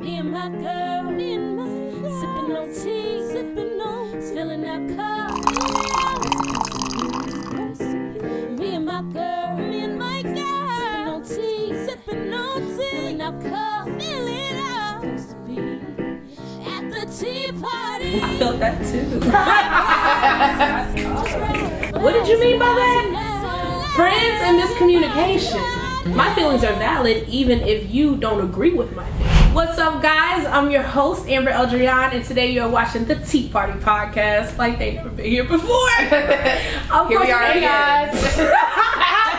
Me and my girl, sipping on tea, filling up cups. Me and my girl, sipping on tea, filling up cups. At the tea party. I felt that too. What did you mean by that? Friends and miscommunication. My feelings are valid even if you don't agree with my feelings. What's up, guys? I'm your host, Amber Eldrian, and today you're watching the Tea Party Podcast like they've never been here before. Here we are again. Guys.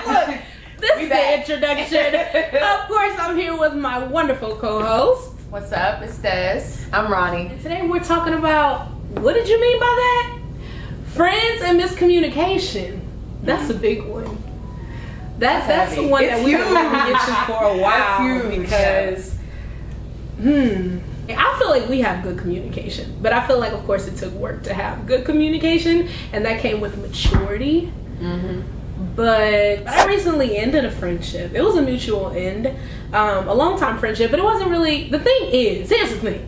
Look, this is the introduction. Of course, I'm here with my wonderful co-host. What's up? It's Des. I'm Ronnie. And today we're talking about, what did you mean by that? Friends and miscommunication. That's a big one. That's the one that we've been getting for a while because I feel like we have good communication, but I feel like, of course, it took work to have good communication, and that came with maturity. But I recently ended a friendship. It was a mutual end, a long time friendship, but it wasn't really. The thing is, here's the thing.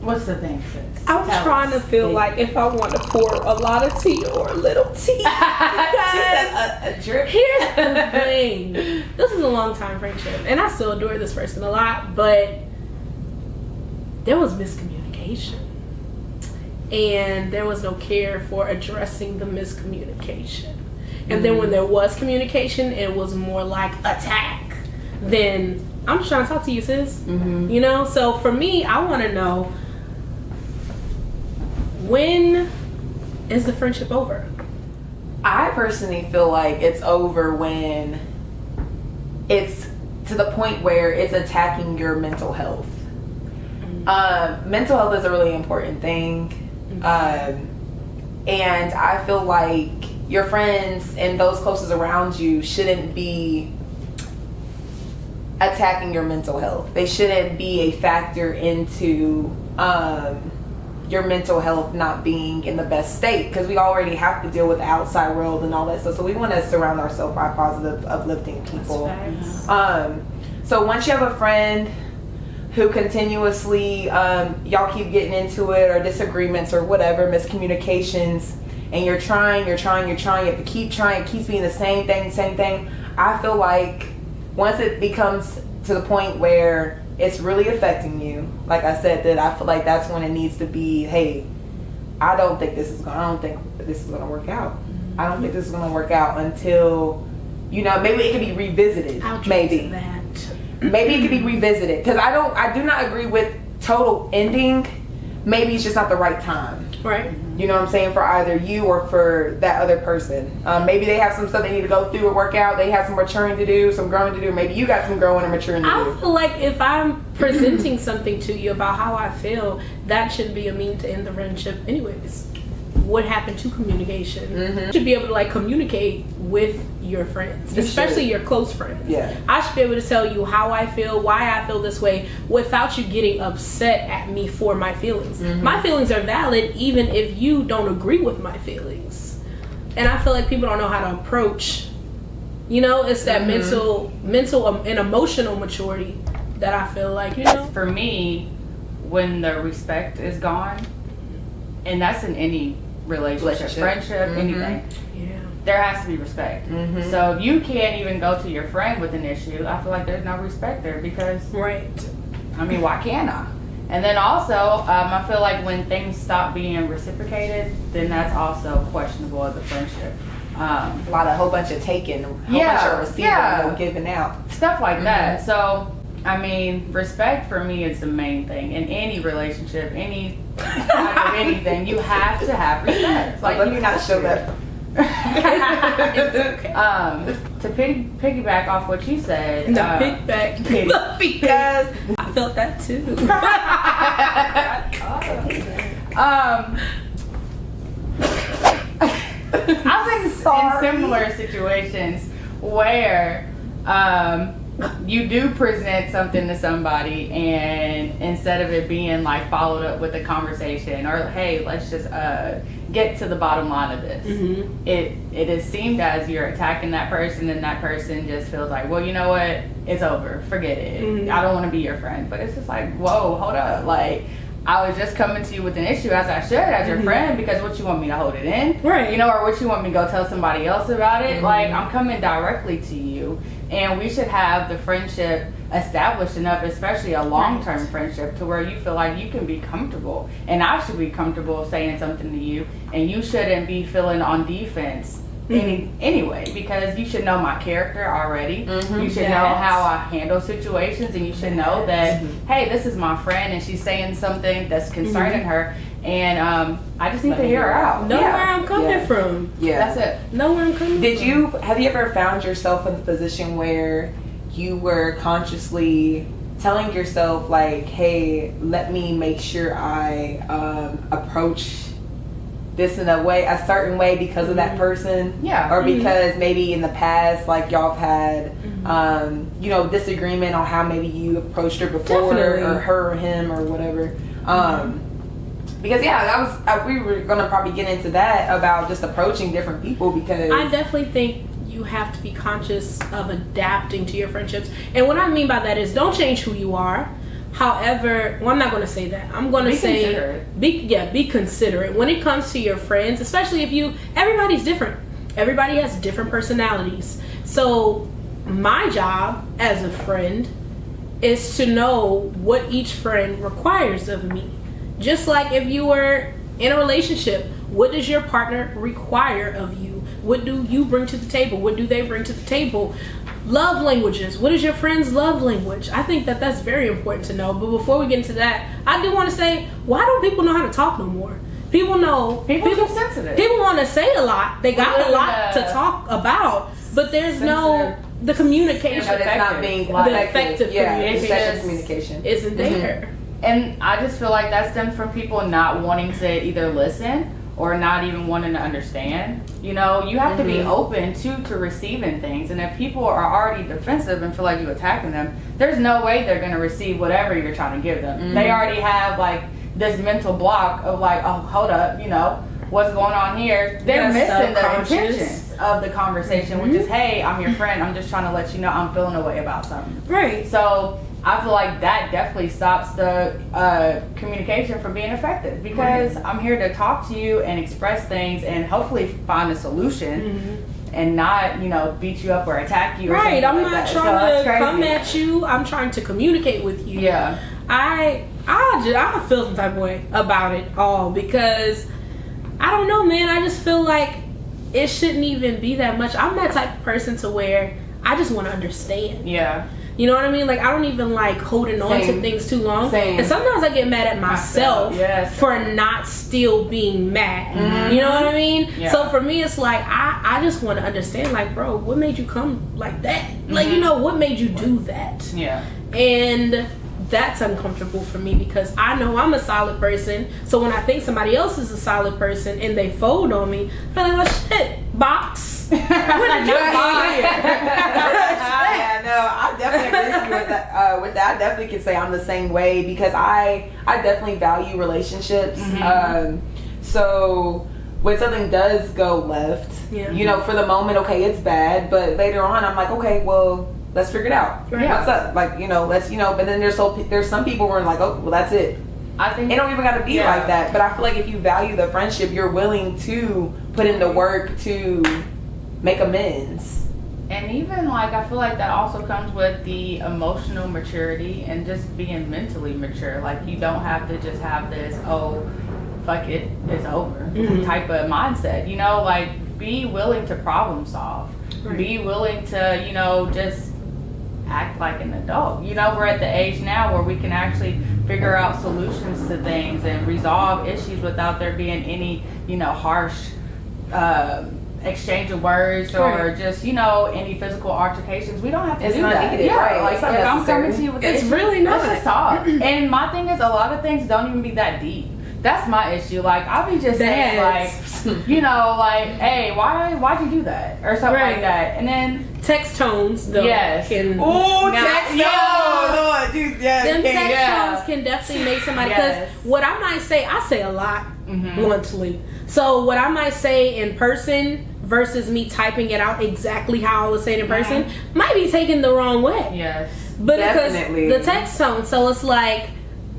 What's the thing, sis? I'm trying to feel like if I want to pour a lot of tea or a little tea. A drip. Here's the thing. This is a long time friendship, and I still adore this person a lot, but there was miscommunication. And there was no care for addressing the miscommunication. And then when there was communication, it was more like attack than, I'm just trying to talk to you, sis. You know? So for me, I want to know, when is the friendship over? I personally feel like it's over when it's to the point where it's attacking your mental health. Mental health is a really important thing. And I feel like your friends and those closest around you shouldn't be attacking your mental health. They shouldn't be a factor into your mental health not being in the best state, because we already have to deal with the outside world and all that stuff. So we want to surround ourselves by positive, uplifting people. So once you have a friend who continuously y'all keep getting into it, or disagreements or whatever, miscommunications, and you're trying, you have to keep trying, it keeps being the same thing. I feel like once it becomes to the point where it's really affecting you, like I said, that I feel like that's when it needs to be, hey, I don't think this is gonna work out. I don't think this is gonna work out until, maybe it can be revisited. Maybe it could be revisited, because I do not agree with total ending. Maybe it's just not the right time. Right. You know what I'm saying? For either you or for that other person. Maybe they have some stuff they need to go through or work out. They have some maturing to do, some growing to do. Maybe you got some growing and maturing to do. I feel like if I'm presenting something to you about how I feel, that should be a mean to end the friendship anyways. What happened to communication? You should be able to communicate with your friends, especially your close friends. Yeah. I should be able to tell you how I feel, why I feel this way, without you getting upset at me for my feelings. My feelings are valid even if you don't agree with my feelings. And I feel like people don't know how to approach, it's that mental and emotional maturity that I feel like, For me, when the respect is gone, and that's in any relationship, friendship, anything. Yeah. There has to be respect. So if you can't even go to your friend with an issue, I feel like there's no respect there, because right. I mean, why can't I? And then also, I feel like when things stop being reciprocated, then that's also questionable as a friendship. A whole bunch of taking, bunch of receiving, no giving out, stuff like that. So I mean, respect for me is the main thing in any relationship, any type of anything. You have to have respect. Let me not show that. To piggyback off what you said, because I felt that too. I think in similar situations where you do present something to somebody, and instead of it being like followed up with a conversation or hey, let's just get to the bottom line of this, it is seemed as you're attacking that person, and that person just feels like, well, you know what, it's over, forget it, I don't want to be your friend. But it's just like, whoa, hold up, like, I was just coming to you with an issue as I should, as your friend, because what you want me to hold it in, right? You know, or what you want me to go tell somebody else about it. Like, I'm coming directly to you, and we should have the friendship established enough, especially a long-term friendship, to where you feel like you can be comfortable, and I should be comfortable saying something to you, and you shouldn't be feeling on defense anyway, because you should know my character already. You should know how I handle situations, and you should know that hey, this is my friend and she's saying something that's concerning her, and I just need to hear her out. Know where I'm coming from. Yeah, that's it. Know where I'm coming from. Have you ever found yourself in the position where you were consciously telling yourself like, hey, let me make sure I approach this in a certain way because of that person, or because maybe in the past, like, y'all have had disagreement on how maybe you approached her before, or her or him or whatever. Because we were gonna probably get into that about just approaching different people, because I definitely think you have to be conscious of adapting to your friendships, and what I mean by that is don't change who you are. However, well, I'm not going to say that. I'm going to say be considerate when it comes to your friends, especially if everybody's different. Everybody has different personalities. So my job as a friend is to know what each friend requires of me. Just like if you were in a relationship, what does your partner require of you? What do you bring to the table? What do they bring to the table? Love languages. What is your friend's love language? I think that that's very important to know. But before we get into that, I do want to say, why don't people know how to talk no more? People are sensitive. People want to say a lot. They got a lot to talk about, but there's the communication. But it's not being effective communication isn't there. And I just feel like that stems from people not wanting to either listen or not even wanting to understand. You know, you have to be open to receiving things. And if people are already defensive and feel like you're attacking them, there's no way they're going to receive whatever you're trying to give them. They already have like this mental block of like, oh, hold up, you know, what's going on here? They're missing the intentions of the conversation, which is, hey, I'm your friend. I'm just trying to let you know I'm feeling a way about something. Right. So I feel like that definitely stops the communication from being effective, because I'm here to talk to you and express things and hopefully find a solution and not, you know, beat you up or attack you. Right. I'm like not trying to come at you. I'm trying to communicate with you. Yeah. I feel some type of way about it all, because I don't know, man. I just feel like it shouldn't even be that much. I'm that type of person to where I just want to understand. Yeah. You know what I mean? Like, I don't even like holding on to things too long. And sometimes I get mad at myself for not still being mad. You know what I mean? Yeah. So for me, it's like, I just want to understand, like, bro, what made you come like that? Like, you know, what made you do that? Yeah. And that's uncomfortable for me, because I know I'm a solid person. So when I think somebody else is a solid person and they fold on me, I'm like, well, shit, box. What did you buy? Yeah, no, I definitely agree with you with that. I definitely can say I'm the same way, because I definitely value relationships. So when something does go left, you know, for the moment, okay, it's bad, but later on, I'm like, okay, well, let's figure it out. Right. What's up? Like, you know, let's, you know. But then there's some people who are like, oh, well, that's it. I think it don't even got to be like that. But I feel like if you value the friendship, you're willing to put in the work to make amends. And even like, I feel like that also comes with the emotional maturity and just being mentally mature. Like, you don't have to just have this, oh, fuck it, it's over type of mindset. You know, like, be willing to problem solve. Right. Be willing to, you know, just act like an adult. You know, we're at the age now where we can actually figure out solutions to things and resolve issues without there being any, you know, harsh exchange of words or just, you know, any physical altercations. We don't have to do that. Needed, right? Like, if I'm coming to you with it's really not. Let's just talk. And my thing is, a lot of things don't even be that deep. That's my issue. Like, I'll be just saying, like, you know, like, hey, why'd you do that? Or something like that. And then text tones, though. Yes. Can, text tones. Lord, geez, yes. Them text tones can definitely make somebody, because what I might say, I say a lot bluntly. So what I might say in person versus me typing it out exactly how I would say it in person might be taken the wrong way. Yes. But definitely. Because the text tone, so it's like,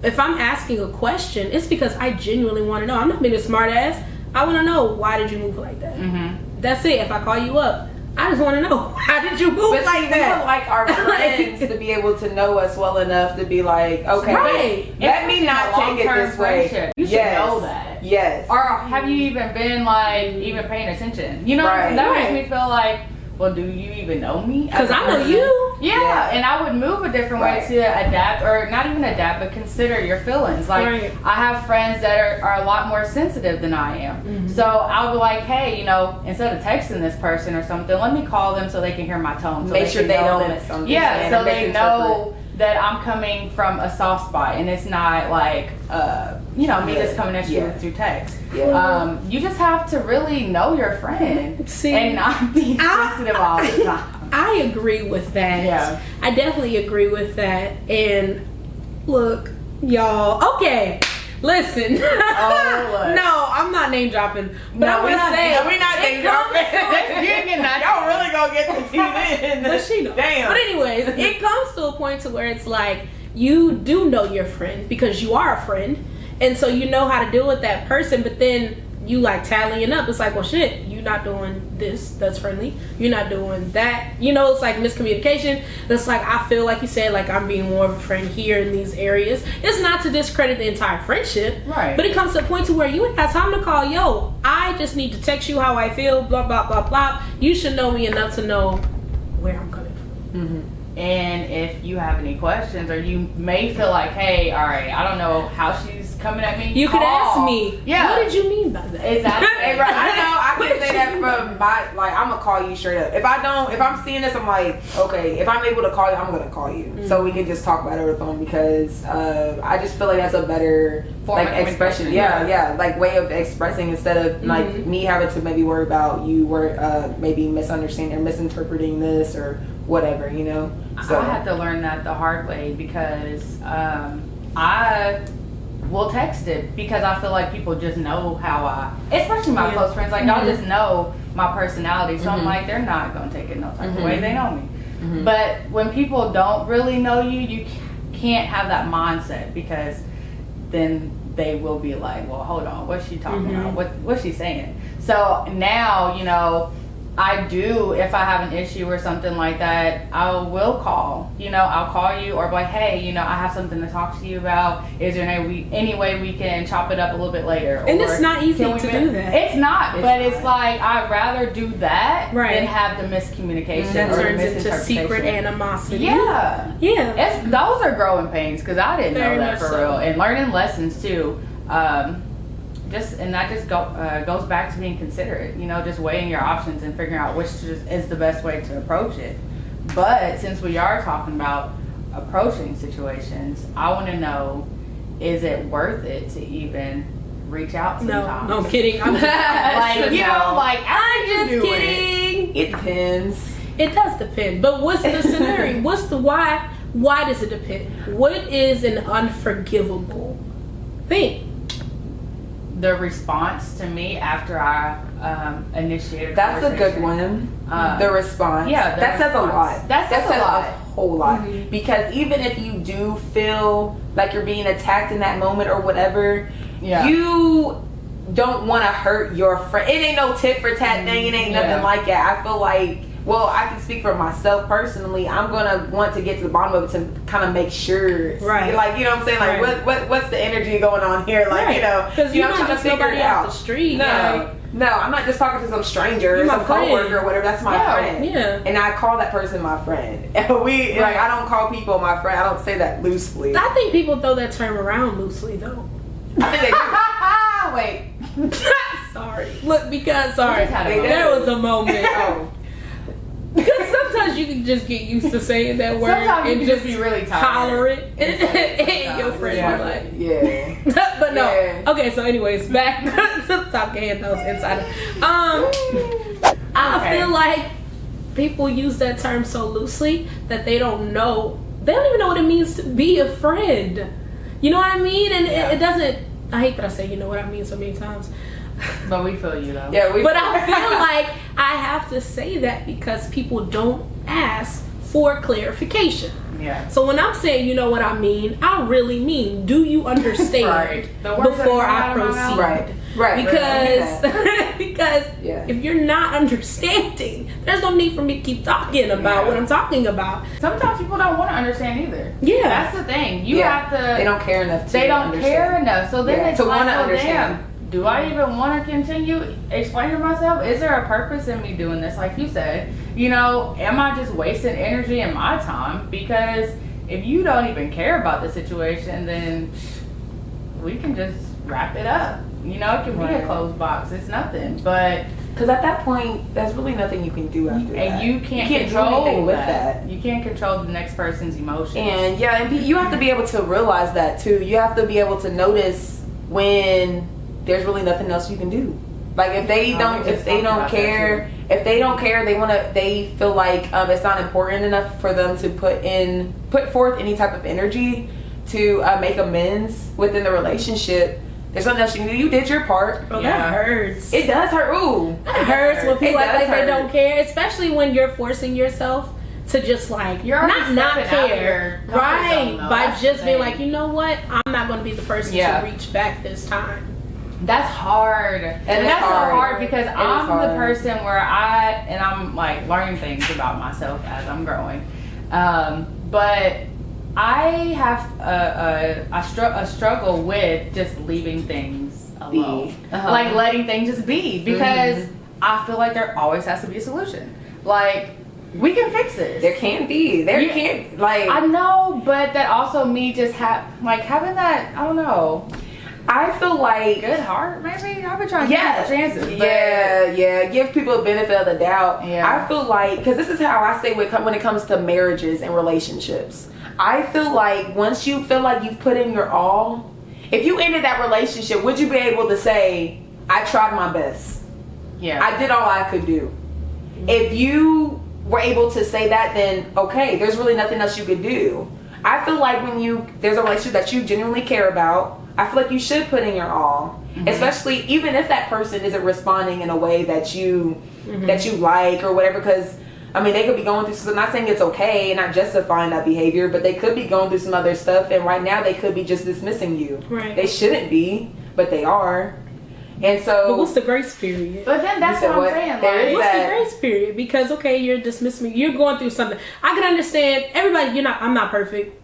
if I'm asking a question, it's because I genuinely want to know. I'm not being a smart ass. I want to know, why did you move like that? That's it. If I call you up, I just want to know, how did you move like that? We would like our friends to be able to know us well enough to be like, okay, let me not take it this way. You should know that. Yes. Or have you even been like even paying attention? You know, that makes me feel like, well, do you even know me? Because I know you. Yeah, and I would move a different way to adapt, or not even adapt, but consider your feelings. Like, I have friends that are a lot more sensitive than I am. So I'll be like, hey, you know, instead of texting this person or something, let me call them so they can hear my tone. So make sure they don't misunderstand. Yeah, so they know that I'm coming from a soft spot, and it's not like, you know, me just coming at you through text. You just have to really know your friend and not be sensitive all the time. I agree with that. Yeah. I definitely agree with that. And look, y'all, okay, listen. No, I'm not name dropping. But I want to say, we're not name dropping. Y'all really gonna get to tune in. But she knows. Damn. But anyways, it comes to a point to where it's like, you do know your friend because you are a friend. And so you know how to deal with that person, but then you like tallying up. It's like, well, shit, you're not doing this, that's friendly. You're not doing that. You know, it's like miscommunication. It's like, I feel like you said, like, I'm being more of a friend here in these areas. It's not to discredit the entire friendship. Right. But it comes to a point to where you ain't got time to call, yo, I just need to text you how I feel, blah, blah, blah, blah. You should know me enough to know where I'm coming from. And if you have any questions, or you may feel like, hey, all right, I don't know how she's coming at me. You could ask me. Yeah. What did you mean by that? Exactly. I know. I can say that from my, like, I'm gonna call you straight up. If I'm seeing this, I'm like, okay, if I'm able to call you, I'm gonna call you, so we can just talk about it over the phone, because I just feel like that's a better form like expression. Yeah, like way of expressing, instead of like me having to maybe worry about you maybe misunderstanding or misinterpreting this or whatever, you know. So I had to learn that the hard way, because I will text it, because I feel like people just know how especially my close friends, like y'all just know my personality, so I'm like, they're not gonna take it no type of way, they know me. But when people don't really know you, you can't have that mindset, because then they will be like, well, hold on, what's she talking about? What's she saying? So now, you know, I do, if I have an issue or something like that, I will call. You know, I'll call you, or be like, hey, you know, I have something to talk to you about. Is there any way we can chop it up a little bit later? And it's not easy to do that. It's not, but it's like, I'd rather do that than have the miscommunication that or turns the into secret animosity. Yeah. Those are growing pains, because I didn't Very know that for real. And learning lessons too. That just goes back to being considerate, you know, just weighing your options and figuring out which is the best way to approach it. But since we are talking about approaching situations, I want to know, is it worth it to even reach out sometimes? No, I'm kidding. I'm just like, you know, like, I'm just kidding. It depends. It does depend. But what's the scenario? What's the why? Why does it depend? What is an unforgivable thing? The response to me after I initiated. That's a good one. The response. Yeah, that says a lot. That says a whole lot. Because even if you do feel like you're being attacked in that moment or whatever, you don't want to hurt your friend. It ain't no tit for tat thing. It ain't nothing like that. I feel like, well, I can speak for myself personally. I'm gonna want to get to the bottom of it to kind of make sure, like, you know what I'm saying, like what's the energy going on here, like, you know, because you're not just nobody off the street. No, I'm not just talking to some stranger or some coworker or whatever. That's my friend. Yeah, and I call that person my friend. Like, I don't call people my friend. I don't say that loosely. I think people throw that term around loosely, though. I think they do. Wait. Sorry. Look, because there was a moment. Because sometimes you can just get used to saying that word Sometimes and you just be really tired. holler it, and your friend be like, Yeah. but no. Yeah. Okay, so anyways, back to the topic at hand. That was insider. I feel like people use that term so loosely that they don't even know what it means to be a friend. You know what I mean? And it doesn't. I hate that I say you know what I mean so many times. But we feel you though. Yeah, But I feel like I have to say that because people don't ask for clarification. Yeah. So when I'm saying you know what I mean, I really mean do you understand Right. The words that before come I out of my mouth. proceed? Right. Because Yeah. if you're not understanding, there's no need for me to keep talking about what I'm talking about. Sometimes people don't want to understand either. Yeah. That's the thing. You have to. They don't care enough to They don't understand. care enough. So then it's to like, want to well, understand. damn. Do I even want to continue explaining myself? Is there a purpose in me doing this? Like you said, am I just wasting energy and my time? Because if you don't even care about the situation, then we can just wrap it up. It can be a closed box. It's nothing. But Because at that point, there's really nothing you can do after that. and you can't do control anything with that. that. You can't control the next person's emotions. And you have to be able to realize that too. You have to be able to notice when there's really nothing else you can do. Like if they don't care, they feel like it's not important enough for them to put forth any type of energy to make amends within the relationship. There's nothing else you can do. You did your part. Bro, that hurts. It does hurt. Ooh, That hurts when people It act does like they hurt. don't care, especially when you're forcing yourself to just like You're already not stepping out care, your comfort right? zone, though. By That's just the being thing. like, you know what, I'm not going to be the person Yeah. to reach back this time. That's hard. And that's so hard because I'm the person where I'm like learning things about myself as I'm growing. But I have a struggle with just leaving things alone. Like letting things just be because I feel like there always has to be a solution. Like, we can fix this. there can be. I know, but that also me just having that, I don't know. I feel like Good heart, maybe. I've been trying to give chances. But give people a benefit of the doubt. Yeah. I feel like, because this is how I say when it comes to marriages and relationships, I feel like once you feel like you've put in your all, if you ended that relationship, would you be able to say, I tried my best, I did all I could do? If you were able to say that, then okay, there's really nothing else you could do. I feel like when there's a relationship that you genuinely care about, I feel like you should put in your all, especially even if that person isn't responding in a way that you like or whatever. Because I mean, they could be going through. So I'm not saying it's okay and not justifying that behavior, but they could be going through some other stuff, and right now they could be just dismissing you. Right. They shouldn't be, but they are. And so, But what's the grace period? But then that's what I'm saying. There is What's that. the grace period? Because okay, you're dismissing me. You're going through something. I can understand. Everybody, I'm not perfect.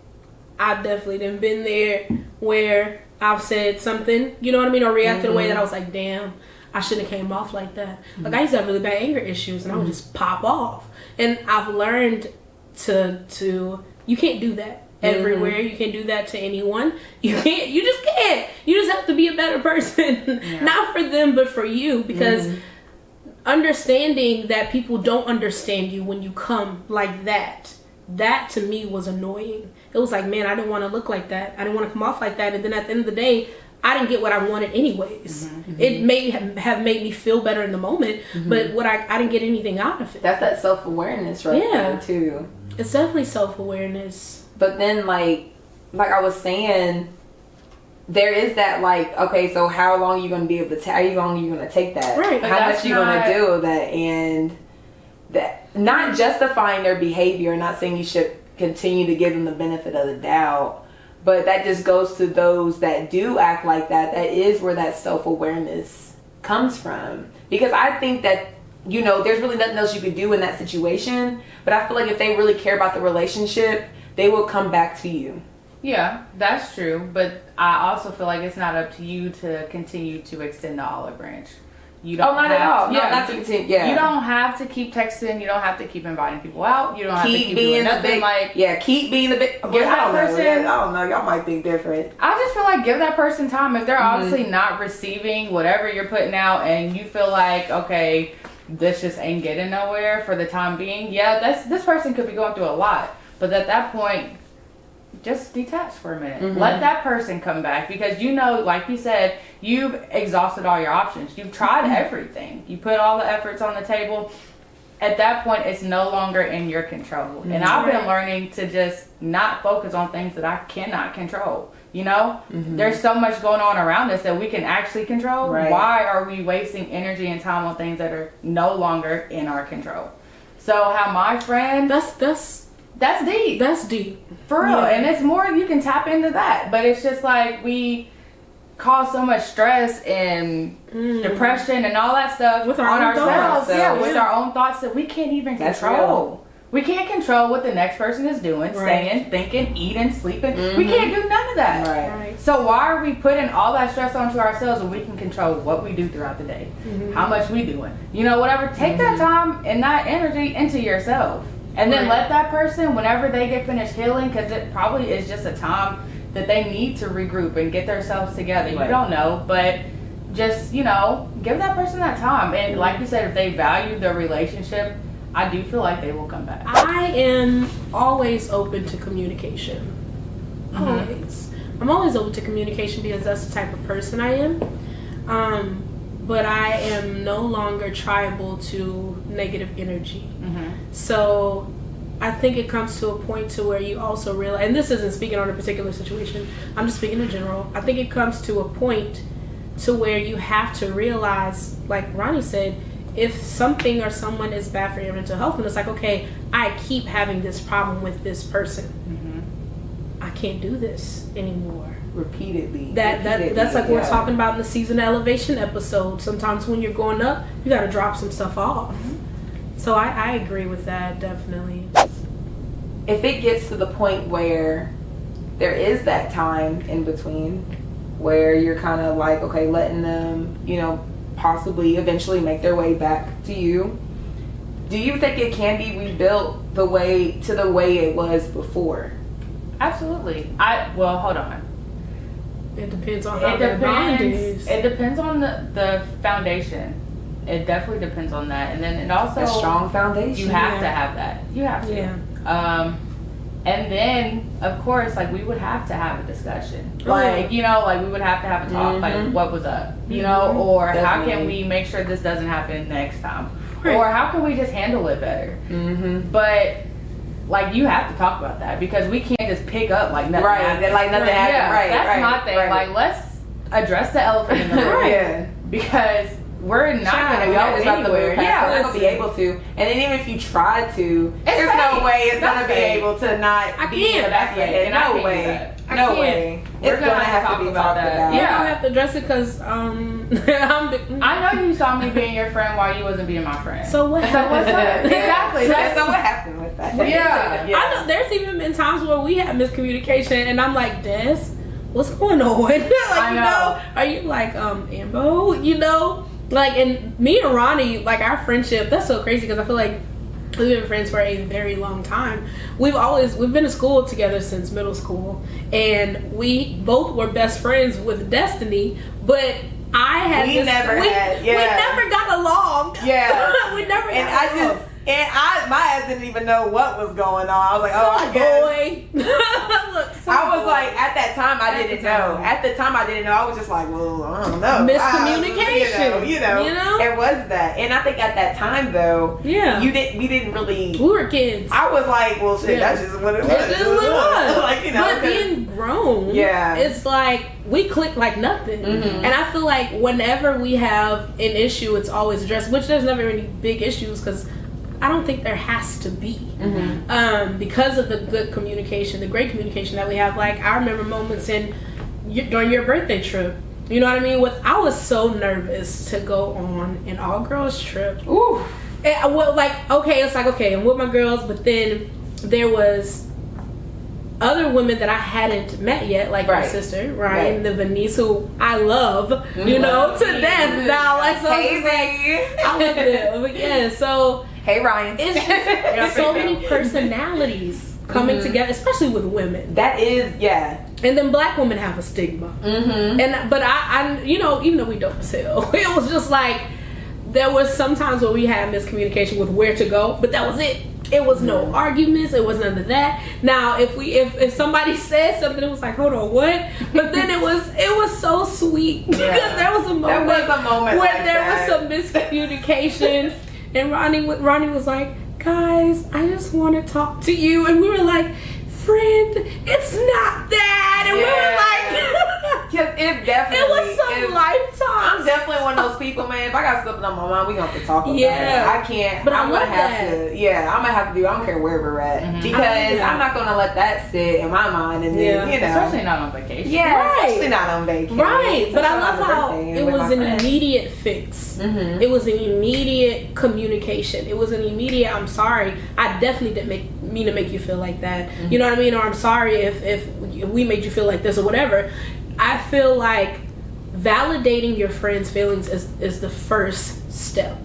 I definitely done been there where I've said something, you know what I mean, or reacted in a way that I was like, damn, I shouldn't have came off like that. Like I used to have really bad anger issues, and I would just pop off. And I've learned to you can't do that everywhere. You can't do that to anyone. You can't. You just can't. You just have to be a better person, not for them, but for you, because. Understanding that people don't understand you when you come like that to me was annoying. It was like, man, I didn't want to look like that. I didn't want to come off like that. And then at the end of the day, I didn't get what I wanted anyways. It may have made me feel better in the moment, but I didn't get anything out of it. That's that self-awareness there too. It's definitely self-awareness. But then like I was saying, there is that like, okay, so how long are you going to be able to how long are you going to take that? Right. How much are you going to deal with that? And that, not justifying their behavior, not saying you should continue to give them the benefit of the doubt, but that just goes to those that do act like that. That is where that self-awareness comes from. Because I think that, there's really nothing else you could do in that situation, but I feel like if they really care about the relationship, they will come back to you. Yeah, that's true. But I also feel like it's not up to you to continue to extend the olive branch. You don't not at all. Yeah, no, not to continue. Yeah. You don't have to keep texting. You don't have to keep inviting people out. You don't have to keep being doing the nothing. big. Keep being the big. Give that person. I don't know. Y'all might think different. I just feel like give that person time. If they're obviously not receiving whatever you're putting out, and you feel like, okay, this just ain't getting nowhere for the time being, yeah, this person could be going through a lot. But at that point, just detach for a minute. Mm-hmm. Let that person come back, because you know, like you said, you've exhausted all your options. You've tried everything. You put all the efforts on the table. At that point, it's no longer in your control. And I've been learning to just not focus on things that I cannot control. You know, there's so much going on around us that we can actually control. Right. Why are we wasting energy and time on things that are no longer in our control? So how my friend, That's deep. That's deep. For real. Yeah. And it's more, you can tap into that. But it's just like we cause so much stress and depression and all that stuff With our on own ourselves. thoughts. Yeah, Yeah. with our own thoughts that we can't even That's control. real. We can't control what the next person is doing, Right. saying, thinking, eating, sleeping. We can't do none of that. Right. So why are we putting all that stress onto ourselves when we can control what we do throughout the day? How much we doing? You know, whatever. Take that time and that energy into yourself. And then Right. let that person, whenever they get finished healing, because it probably is just a time that they need to regroup and get themselves together. You Right. don't know, but just, you know, give that person that time. And like you said, if they value their relationship, I do feel like they will come back. I am always open to communication. Always. I'm always open to communication because that's the type of person I am. But I am no longer tribal to negative energy. So I think it comes to a point to where you also realize, and this isn't speaking on a particular situation, I'm just speaking in general. I think it comes to a point to where you have to realize, like Ronnie said, if something or someone is bad for your mental health, and it's like, okay, I keep having this problem with this person. I can't do this anymore. Repeatedly. That's like we're talking about in the season elevation episode. Sometimes when you're going up, you got to drop some stuff off. So I agree with that, definitely. If it gets to the point where there is that time in between where you're kind of like, okay, letting them, you know, possibly eventually make their way back to you, do you think it can be rebuilt the way it was before? Absolutely. Well, hold on. It depends on how their bond is. It depends on the foundation. It definitely depends on that. And then it also, A strong foundation. you have to have that. You have to. Yeah. And then, of course, like, we would have to have a discussion. Oh, Like, yeah. you know, like, we would have to have a talk. Like, what was up? You know, or how can Definitely. we make sure this doesn't happen next time? Right. Or how can we just handle it better? But, like, you have to talk about that, because we can't just pick up like nothing Right, happened. like nothing happened. Yeah, Right, that's right, my thing. right. Like, let's address the elephant in the room. Yeah. Because we're not Child, going to y'all go just about to move anywhere. past Yeah, it. We're not gonna be able to. And then even if you try to, there's no fake. way it's That's gonna be fake. able to not I be can't. in the back of your head. And I No can't do way. that. I No can't. way. We're It's gonna gonna have have to to be talk about talked that. about. Yeah, Yeah. I have to address it because I know you saw me being your friend while you wasn't being my friend. So what So what's up? happened? Exactly. So what happened with that? Yeah. I know there's even been times where we had miscommunication, and I'm like, Des, what's going on? Like, I you know. know, are you like, Ambo? You know, like, and me and Ronnie, like, our friendship, that's so crazy because I feel like we've been friends for a very long time. We've been to school together since middle school, and we both were best friends with Destiny, but we never got along. Yeah. We never And got along. my ass didn't even know what was going on. I was like, oh, I guess. Boy. Look, I was like, at that time, I didn't know. At the time, I didn't know. I was just like, well, I don't know. Miscommunication. You know, it was that. And I think at that time, though, Yeah. we didn't really. We were kids. I was like, well, shit, Yeah. that's just what it was. It's just what it was. Like, you know, but being grown, Yeah. it's like we click like nothing. And I feel like whenever we have an issue, it's always addressed. Which there's never any big issues because I don't think there has to be. Because of the good communication, the great communication that we have. Like, I remember moments during your birthday trip. You know what I mean? I was so nervous to go on an all girls trip. Ooh. And, I'm with my girls, but then there was other women that I hadn't met yet, like my sister, Ryan, the Venice, who I love, you know, to death now. Like, so Hey, it's like, I love it. But yeah, so hey, Ryan. it's just so many personalities coming together, especially with women. That is, yeah. And then black women have a stigma. But I, you know, even though we don't sell, it was just like, there was some times where we had miscommunication with where to go, but that was it. It was no arguments. It was none of that. Now, if somebody said something, it was like, hold on, what? But then it was so sweet because there was a moment where like there was some miscommunication, and Ronnie was like, guys, I just want to talk to you, and we were like, friend, it's not that, and we were like. Because it was some lifetime. I'm definitely one of those people, man. If I got something on my mind, we gonna have to talk about it. I can't. But I'm gonna have to. Yeah, I'm gonna have to do. I don't care where we're at because I'm not gonna let that sit in my mind and then especially not on vacation. Yeah, right. Especially not on vacation. Right. But I love how it was an immediate fix. It was an immediate communication. It was an immediate. I'm sorry. I definitely didn't mean to make you feel like that. You know what I mean? Or I'm sorry if we made you feel like this or whatever. I feel like validating your friend's feelings is the first step.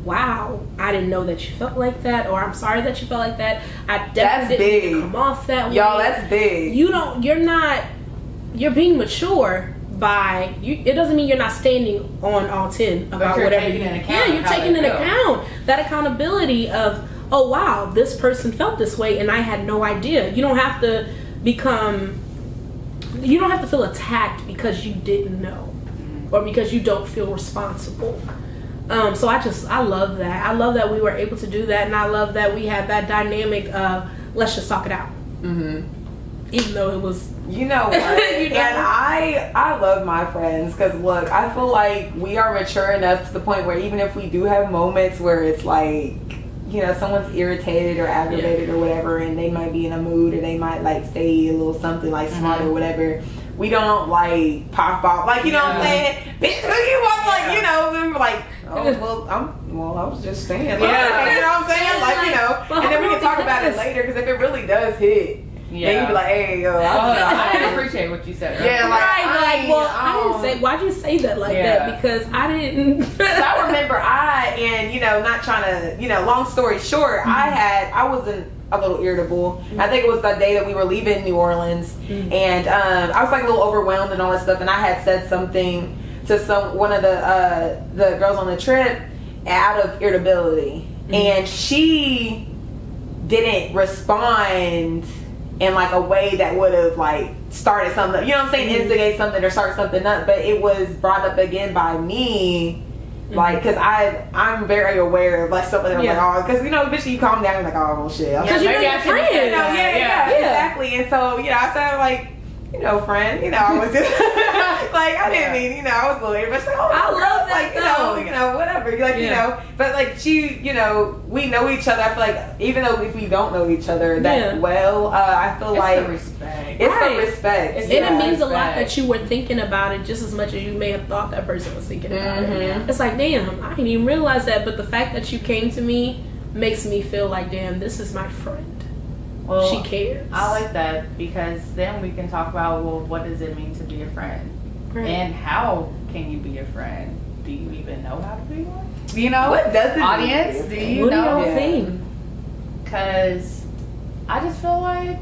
Wow, I didn't know that you felt like that, or I'm sorry that you felt like that. I definitely didn't come off that way. Y'all, that's big. You're being mature by you. It doesn't mean you're not standing on all 10 about whatever you do. Yeah, you're taking into account that accountability of, oh wow, this person felt this way and I had no idea. You don't have to feel attacked because you didn't know or because you don't feel responsible. So I love that. I love that we were able to do that, and I love that we had that dynamic of let's just talk it out. Even though it was, you know what? And I love my friends because look, I feel like we are mature enough to the point where even if we do have moments where it's like, you know, someone's irritated or aggravated or whatever, and they might be in a mood or they might like say a little something like smart or whatever, we don't like pop off like, you know what I'm saying? Bitch, who you want? Like, you know, we were like, oh well, I was just saying, like, you know what I'm saying? Like, you know, and then we can talk about it later because if it really does hit. Then you be like, hey, yo, I appreciate what you said. Yeah, like, I didn't say. Why'd you say that like that? Because I didn't. I remember and you know, not trying to, you know, long story short, I wasn't a little irritable. I think it was the day that we were leaving New Orleans, and I was like a little overwhelmed and all that stuff, and I had said something to one of the girls on the trip out of irritability, and she didn't respond in like a way that would have like started something, you know what I'm saying, instigate something or start something up, but it was brought up again by me, like, because I'm very aware of like stuff that I'm like, oh, because you know, eventually you calm down and like, oh well, shit, because you're your friend, you know, exactly, and so, you know, I started like, you know, friend, you know, I was just like, I didn't mean, you know, I was a little irritated, but I love that, like, you know, whatever, like, you know, but like she, you know, we know each other. I feel like even though if we don't know each other that well, I feel like the respect. It's the respect, and it means a lot that you were thinking about it just as much as you may have thought that person was thinking about it. It's like, damn, I didn't even realize that, but the fact that you came to me makes me feel like, damn, this is my friend. Well, she cares. I like that because then we can talk about, well, what does it mean to be a friend? Right. And how can you be a friend? Do you even know how to be one? You know? What does it audience, mean? do you what know? What do y'all think? Because I just feel like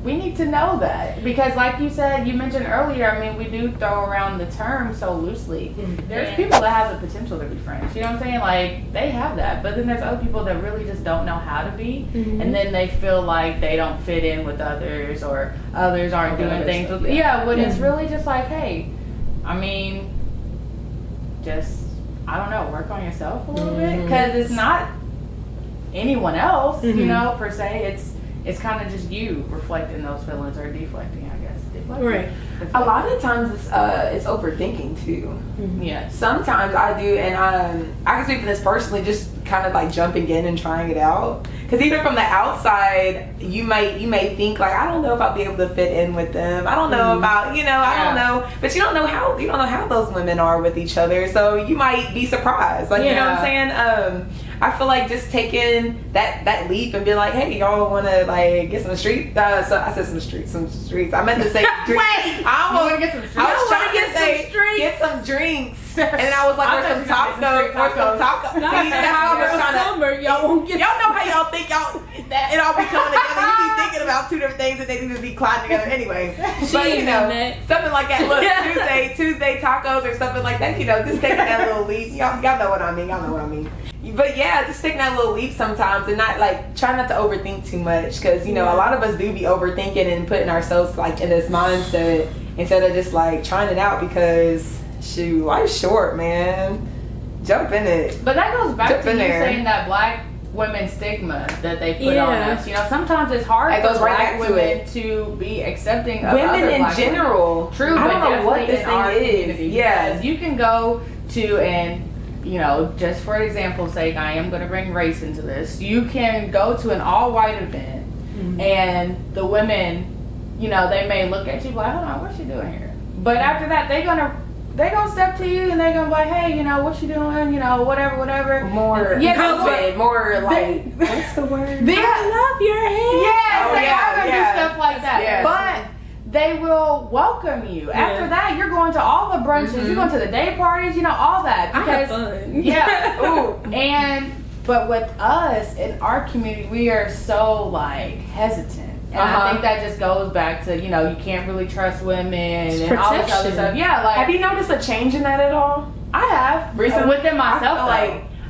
we need to know that. Because like you said, you mentioned earlier, I mean, we do throw around the term so loosely. There's people that have the potential to be friends. You know what I'm saying? Like, they have that. But then there's other people that really just don't know how to be. And then they feel like they don't fit in with others, or others aren't doing things with... It's really just like, hey, I mean, just, I don't know, work on yourself a little bit. Because it's not anyone else, you know, per se. It's kind of just you reflecting those feelings, or deflecting, I guess. Right. A lot of times it's overthinking too. Yeah. Sometimes I do, and I can speak for this personally, just kind of like jumping in and trying it out. Because even from the outside, you may think like, I don't know if I'll be able to fit in with them. I don't know about, you know, I don't know. But you don't know how those women are with each other. So you might be surprised. Like, you know what I'm saying? I feel like just taking that leap and be like, hey, y'all want to like get some street? So I said some streets. I meant to say drinks. Wait, I want to get some streets. I was trying to say get some drinks. And I was like, where's some tacos? See, that's how I was trying to. Summer, y'all won't get. Y'all know how y'all think it all be coming together. You be thinking about about 2 different things that they need to be colliding together anyway. But ain't you know, done that. something like that. Look, Tuesday tacos or something like that. You know, just taking that little leap. Y'all know what I mean. Y'all know what I mean. But yeah, just taking that little leap sometimes, and not like try not to overthink too much, because you know a lot of us do be overthinking and putting ourselves like in this mindset instead of just like trying it out, because shoot, life's short, man. Jump in it. But that goes back Jump to in you there. saying that black women stigma that they put Yeah. on us. You know, sometimes it's hard It for goes right black back to women it. to be accepting of Women other in black women. general. True, I but don't know what definitely this in our thing community. is. Yeah. Because you can go to, and you know, just for example's sake, I am going to bring race into this. You can go to an all-white event, and the women, you know, they may look at you like, hold on, what's she doing here? But after that, they gonna step to you and they gonna be like, hey, you know, what you doing? You know, whatever. More Yeah, confident, more like what's the word? I love your hair. Yes, Oh, they yeah, are gonna yeah. do stuff like that. Yes. But they will welcome you. After that, you're going to all the brunches, you're going to the day parties, you know, all that. I have Because fun. yeah. Ooh. But with us in our community, we are so like hesitant. And I think that just goes back to, you know, you can't really trust women and all this other protection. stuff. Yeah, like Have you noticed a change in that at all? I have Recently? within myself.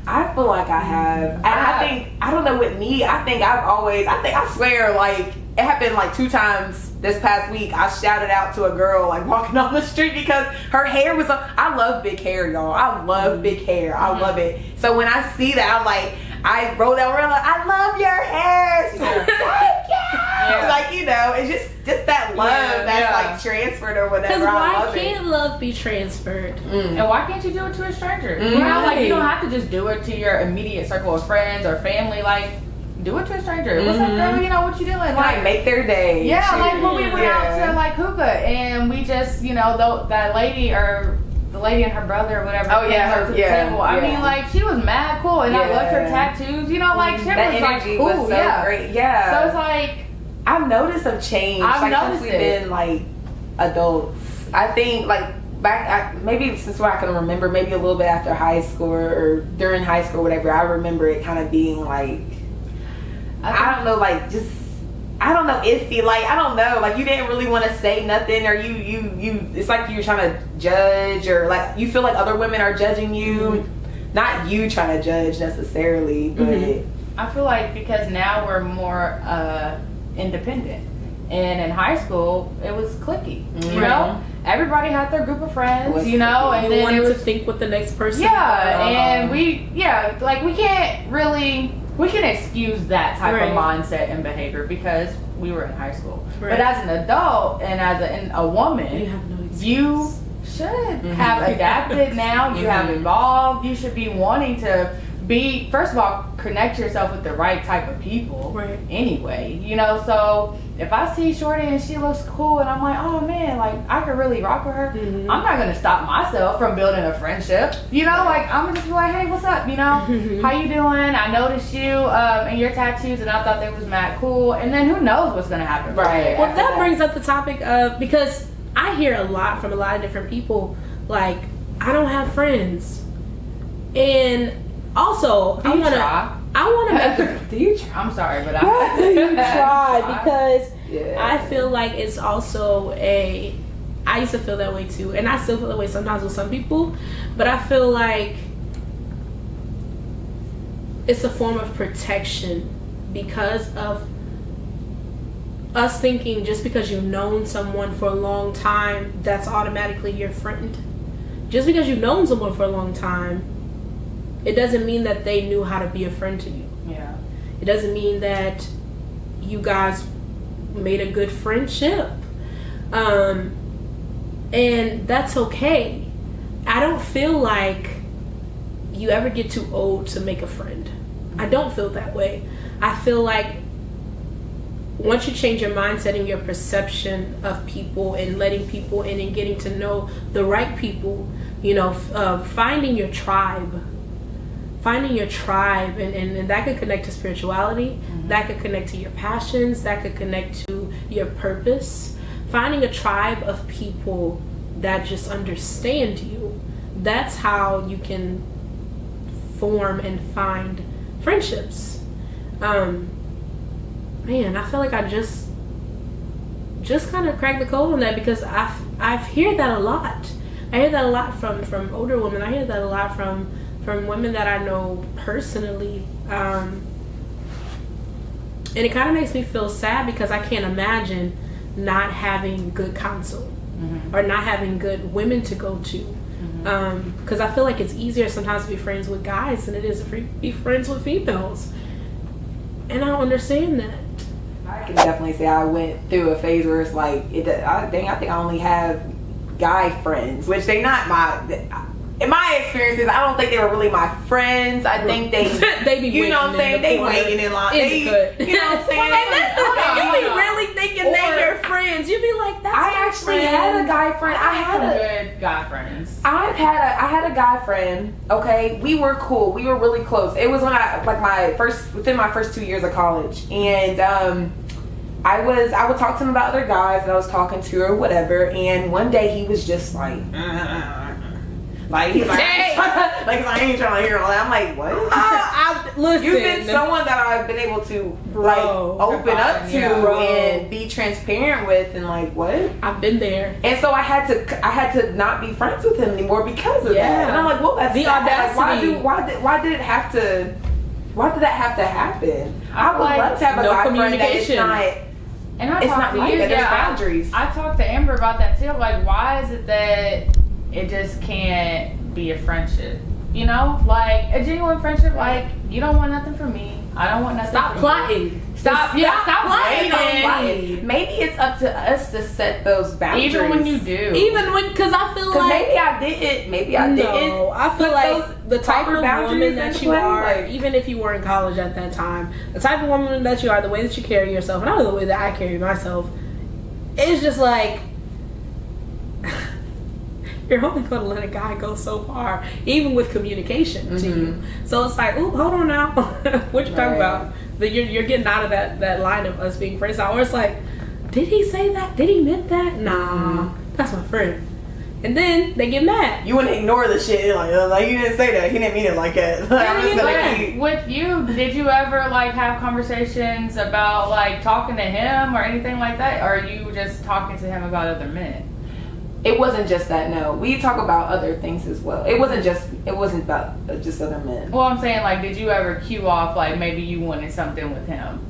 I feel like I have. And I think, I don't know, with me, I swear, like, it happened like 2 times this past week. I shouted out to a girl, like, walking on the street because her hair was up. I love big hair, y'all. I love big hair. I love it. So when I see that, I'm like, I roll down around like, I love your hair. She's like, thank you. Like, you know, it's just that love that's like transferred or whatever. Because I why love can't love be transferred? And why can't you do it to a stranger? You know, like you don't have to just do it to your immediate circle of friends or family. Like, do it to a stranger. What's up, girl? You know, what you doing? Like, make their day. Yeah, Shoot. like when we went out to like hookah and we just, you know, that lady or the lady and her brother or whatever. Oh, yeah, came up to the table. I mean, like she was mad cool, and I loved her tattoos. You know, like shit that was like energy cool. was so great. Yeah. So it's like I've noticed a change. I've like, noticed since we've been like adults. I think like maybe since what I can remember, maybe a little bit after high school or during high school, or whatever. I remember it kind of being like, I don't know, like just. I don't know, iffy, like, I don't know, like, you didn't really want to say nothing, or you, it's like you're trying to judge, or, like, you feel like other women are judging you, not you trying to judge necessarily, but... I feel like because now we're more independent, and in high school, it was cliquey, you know? Everybody had their group of friends, you know, and you then wanted it was... to think what the next person and we can't really... We can excuse that type of mindset and behavior because we were in high school. But as an adult and as a woman, you have no excuse. You should have adapted now. You have evolved. You should be wanting to be, first of all, connect yourself with the right type of people anyway. You know, so if I see Shorty and she looks cool and I'm like, oh man, like I could really rock with her, I'm not going to stop myself from building a friendship. You know, like I'm going to just be like, hey, what's up? You know, how you doing? I noticed you and your tattoos and I thought they was mad cool. And then who knows what's going to happen. Well, that brings up the topic of, because I hear a lot from a lot of different people, like, I don't have friends. And also, I want to make a... Do you try? I'm sorry, but Do you try? Because Yeah. I feel like it's also I used to feel that way too, and I still feel that way sometimes with some people, but I feel like it's a form of protection because of us thinking just because you've known someone for a long time, that's automatically your friend. Just because you've known someone for a long time, it doesn't mean that they knew how to be a friend to you. Yeah. It doesn't mean that you guys made a good friendship. And that's okay. I don't feel like you ever get too old to make a friend. I don't feel that way. I feel like once you change your mindset and your perception of people and letting people in and getting to know the right people, you know, finding your tribe, and that could connect to spirituality, that could connect to your passions, that could connect to your purpose. Finding a tribe of people that just understand you, that's how you can form and find friendships. Man, I feel like I just just kind of crack the code on that, because I've heard that a lot. I hear that a lot from older women. I hear that a lot from women that I know personally. And it kind of makes me feel sad, because I can't imagine not having good counsel or not having good women to go to. Because I feel like it's easier sometimes to be friends with guys than it is to be friends with females. And I don't understand that. I can definitely say I went through a phase where it's like, I think I only have guy friends, which they not in my experiences, I don't think they were really my friends. I think they be you know what I'm saying, they waiting in line. You know what I'm saying? And that's the thing, you be really thinking they your friends. You be like, that's I actually had a guy friend. I had good guy friends. I had a guy friend. Okay, we were cool. We were really close. It was when within my first 2 years of college, and I would talk to him about other guys that I was talking to or whatever. And one day he was just like, like he's like, I ain't trying to hear all that. I'm like, what? Listen, you've been someone that I've been able to open up to and be transparent with, and like, what? I've been there, and so I had to not be friends with him anymore because of that. And I'm like, well, that's the audacity. Like, why did it have to? Why did that have to happen? I would love to have a guy friend that is not. And I it's talked not to like you. that. There's boundaries. I talked to Amber about that too. Like, why is it that it just can't be a friendship? You know, like a genuine friendship. Like, you don't want nothing from me. I don't want nothing. Stop from plotting. You. Stop Waiting. Maybe it's up to us to set those boundaries. Even when you do. Because I feel like maybe I didn't. Maybe I didn't. No, I feel like the type of woman that you are, like, even if you were in college at that time, the type of woman that you are, the way that you carry yourself, and I know the way that I carry myself, it's just like you're only going to let a guy go so far, even with communication to you. So it's like, ooh, hold on now. What you talking about? That you're getting out of that line of us being friends. Or it's like, did he say that? Did he meant that? Nah, that's my friend. And then they get mad. You want to ignore the shit, like you didn't say that. He didn't mean it like that. With you, did you ever like have conversations about like talking to him or anything like that? Or are you just talking to him about other men? It wasn't just that. No, we talk about other things as well. It wasn't about just other men. Well, I'm saying, like, did you ever cue off like maybe you wanted something with him?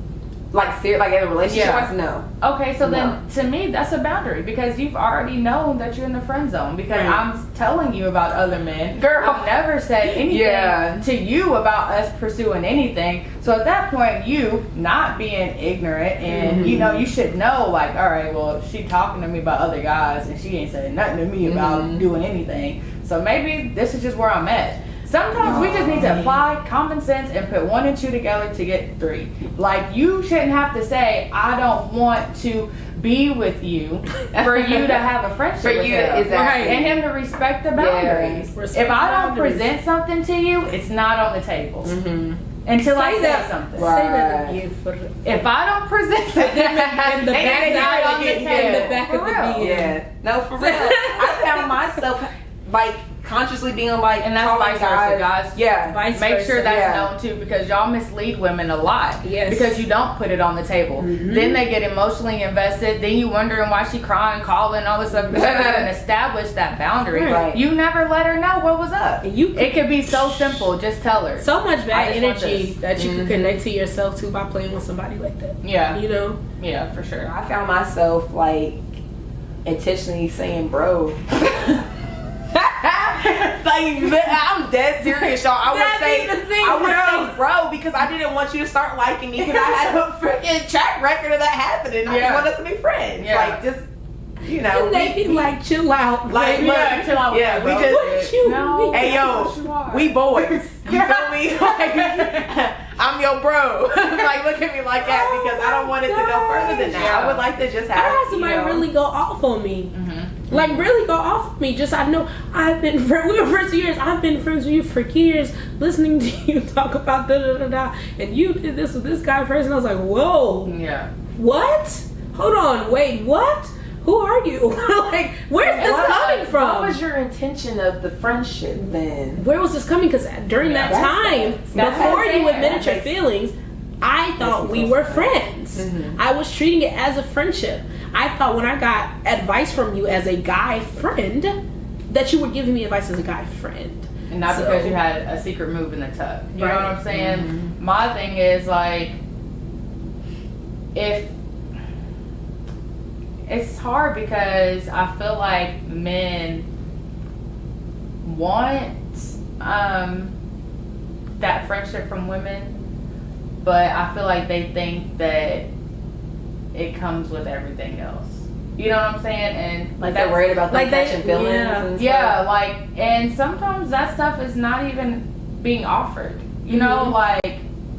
Like in a relationship? Yeah. No. Okay, so then to me that's a boundary, because you've already known that you're in the friend zone, because I'm telling you about other men. Girl, I've never said anything to you about us pursuing anything. So at that point, you not being ignorant and you know, you should know, like, all right, well, she talking to me about other guys and she ain't saying nothing to me about doing anything. So maybe this is just where I'm at. Sometimes we just need to apply common sense and put 1 and 2 together to get 3. Like, you shouldn't have to say, I don't want to be with you for you to have a friendship with him. Exactly. And him to respect the boundaries. Respect if I don't boundaries. present something to you, it's not on the table. Until I say something. Say that again. If I don't present something in the back of the real. Yeah. No, for real. I found myself like consciously being like, and that's vice versa, guys. Yeah, make sure that's known too, because y'all mislead women a lot. Yes, because you don't put it on the table. Then they get emotionally invested. Then you wondering why she crying, calling, all this stuff. But you haven't established that boundary. Right. You never let her know what was up. It could be so simple. Just tell her. So much bad energy that you can connect to yourself to by playing with somebody like that. Yeah, you know. Yeah, for sure. I found myself like intentionally saying, "Bro." Like, I'm dead serious, y'all. I would say bro, because I didn't want you to start liking me, because I had a freaking track record of that happening. I just want us to be friends. Like, just, you know. And they be like, chill out. Like, chill out. Yeah, we just, hey, yo, we boys. You feel me? Like, I'm your bro. Like, look at me like that, because I don't want it to go further than that. I would like to just have, I had somebody really go off on me. Like, really go off of me. Just, I know I've been friends. We were friends for years. I've been friends with you for years, listening to you talk about da-da-da-da. And you did this with this guy first. And I was like, whoa. Yeah. What? Hold on. Wait, what? Who are you? Like, where's this coming from? What was your intention of the friendship then? Where was this coming? Because during that time, before you admitted your feelings, I thought we were friends. I was treating it as a friendship. I thought when I got advice from you as a guy friend, that you were giving me advice as a guy friend. And not because you had a secret move in the tuck. You know what I'm saying? Mm-hmm. My thing is like, if it's hard because I feel like men want that friendship from women, but I feel like they think that it comes with everything else. You know what I'm saying? And Like they're worried about them catching feelings and stuff. Yeah, like, and sometimes that stuff is not even being offered. You know, like,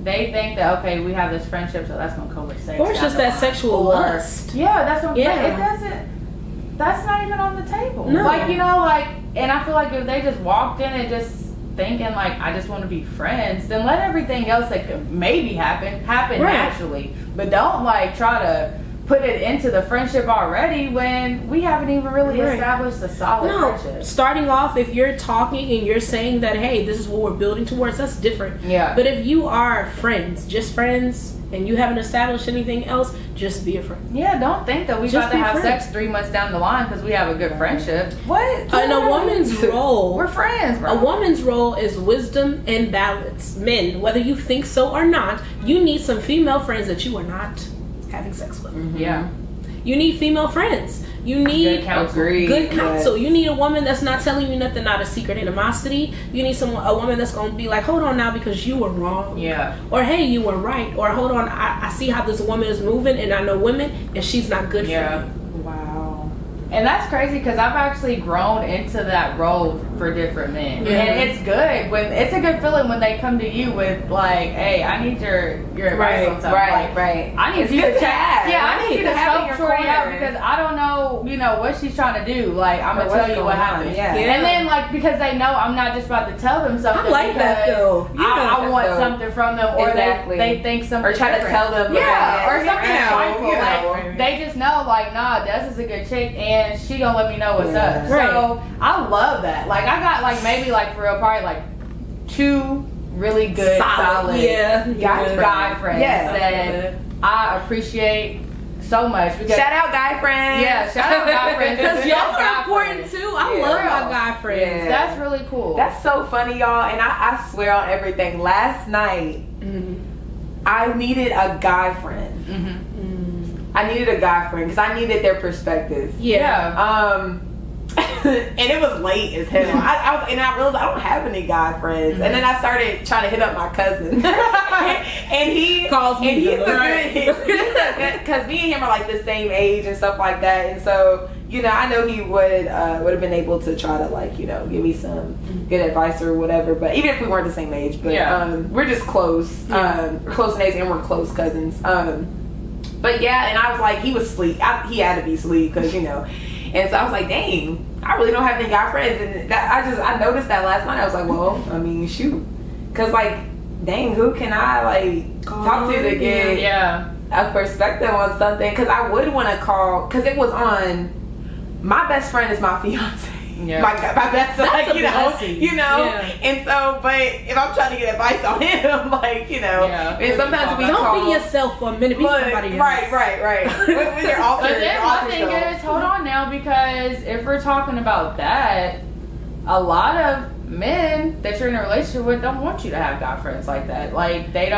they think that, okay, we have this friendship, so that's gonna come with sex. Or it's just that sexual lust. Yeah, that's what Yeah. it doesn't, that's not even on the table. No. Like, you know, like, and I feel like if they just walked in and just thinking like, I just want to be friends, then let everything else that could maybe happen naturally. But don't like try to put it into the friendship already when we haven't even really established a solid friendship. Starting off, if you're talking and you're saying that, hey, this is what we're building towards, that's different. Yeah. But if you are friends, just friends, and you haven't established anything else, just be a friend. Yeah, don't think that we Just about to be have friends. sex 3 months down the line because we have a good friendship. What? And a woman's role, We're friends, bro. a woman's role is wisdom and balance. Men, whether you think so or not, you need some female friends that you are not having sex with. Yeah. You need female friends. You need Good counsel. good counsel. Yes. You need a woman that's not telling you nothing out of secret animosity. You need a woman that's going to be like, hold on now because you were wrong. Yeah. Or hey, you were right. Or hold on, I see how this woman is moving and I know women and she's not good for you. Wow. And that's crazy because I've actually grown into that role for different men. Yeah. And it's good when it's a good feeling when they come to you with like, hey, I need your advice on something. Like, I need It's you good to to check. have. Yeah, I Right. need you To to have in scope your Tori out corner. because I don't know, what she's trying to do. Like, I'm Or gonna what's tell you what going on. happened. Yeah. And then like because they know I'm not just about to tell them something. I like that because though. I want dope. something from them, or Exactly. they think something Or try to different. tell them. Yeah, or you something know, spiteful. you know. Like they just know, like, nah, Des is a good chick, and she gonna let me know what's Yeah. up. Right. So I love that. Like I got like maybe like for real, probably like 2 really good, solid guy friends Yeah. that I appreciate so much. Because, Shout out guy friends. yeah, shout out guy friends Because y'all are guy important friends. too. I Yeah. love my guy friends. Yeah. That's really cool. That's so funny, y'all. And I swear on everything. Last night, I needed a guy friend. Mm-hmm. I needed a guy friend because I needed their perspective. Yeah. And it was late as hell. I realized I don't have any guy friends. And then I started trying to hit up my cousin. and he Calls me and he's the- because me and him are like the same age and stuff like that. And so, you know, I know he would have been able to try to like, you know, give me some good advice or whatever. But even if we weren't the same age, but we're just close. We're close in age and we're close cousins. But yeah, and I was like, he was asleep. He had to be asleep because, you know. And so I was like, dang, I really don't have any guy friends. And I noticed that last night. I was like, well, I mean, shoot. Because, like, dang, who can I, like, talk to get a perspective on something? Because I would want to call, because it was on, my best friend is my fiance. Yeah. My best, That's like, a blessing. you know. Yeah. And so, but if I'm trying to get advice on him, like, you know, and sometimes we Don't call. be yourself for a minute. Be somebody else. Right. With your alter, But then your my alter thing self. is, hold on now, because if we're talking about that, a lot of men that you're in a relationship with don't want you to have guy friends like that. Like they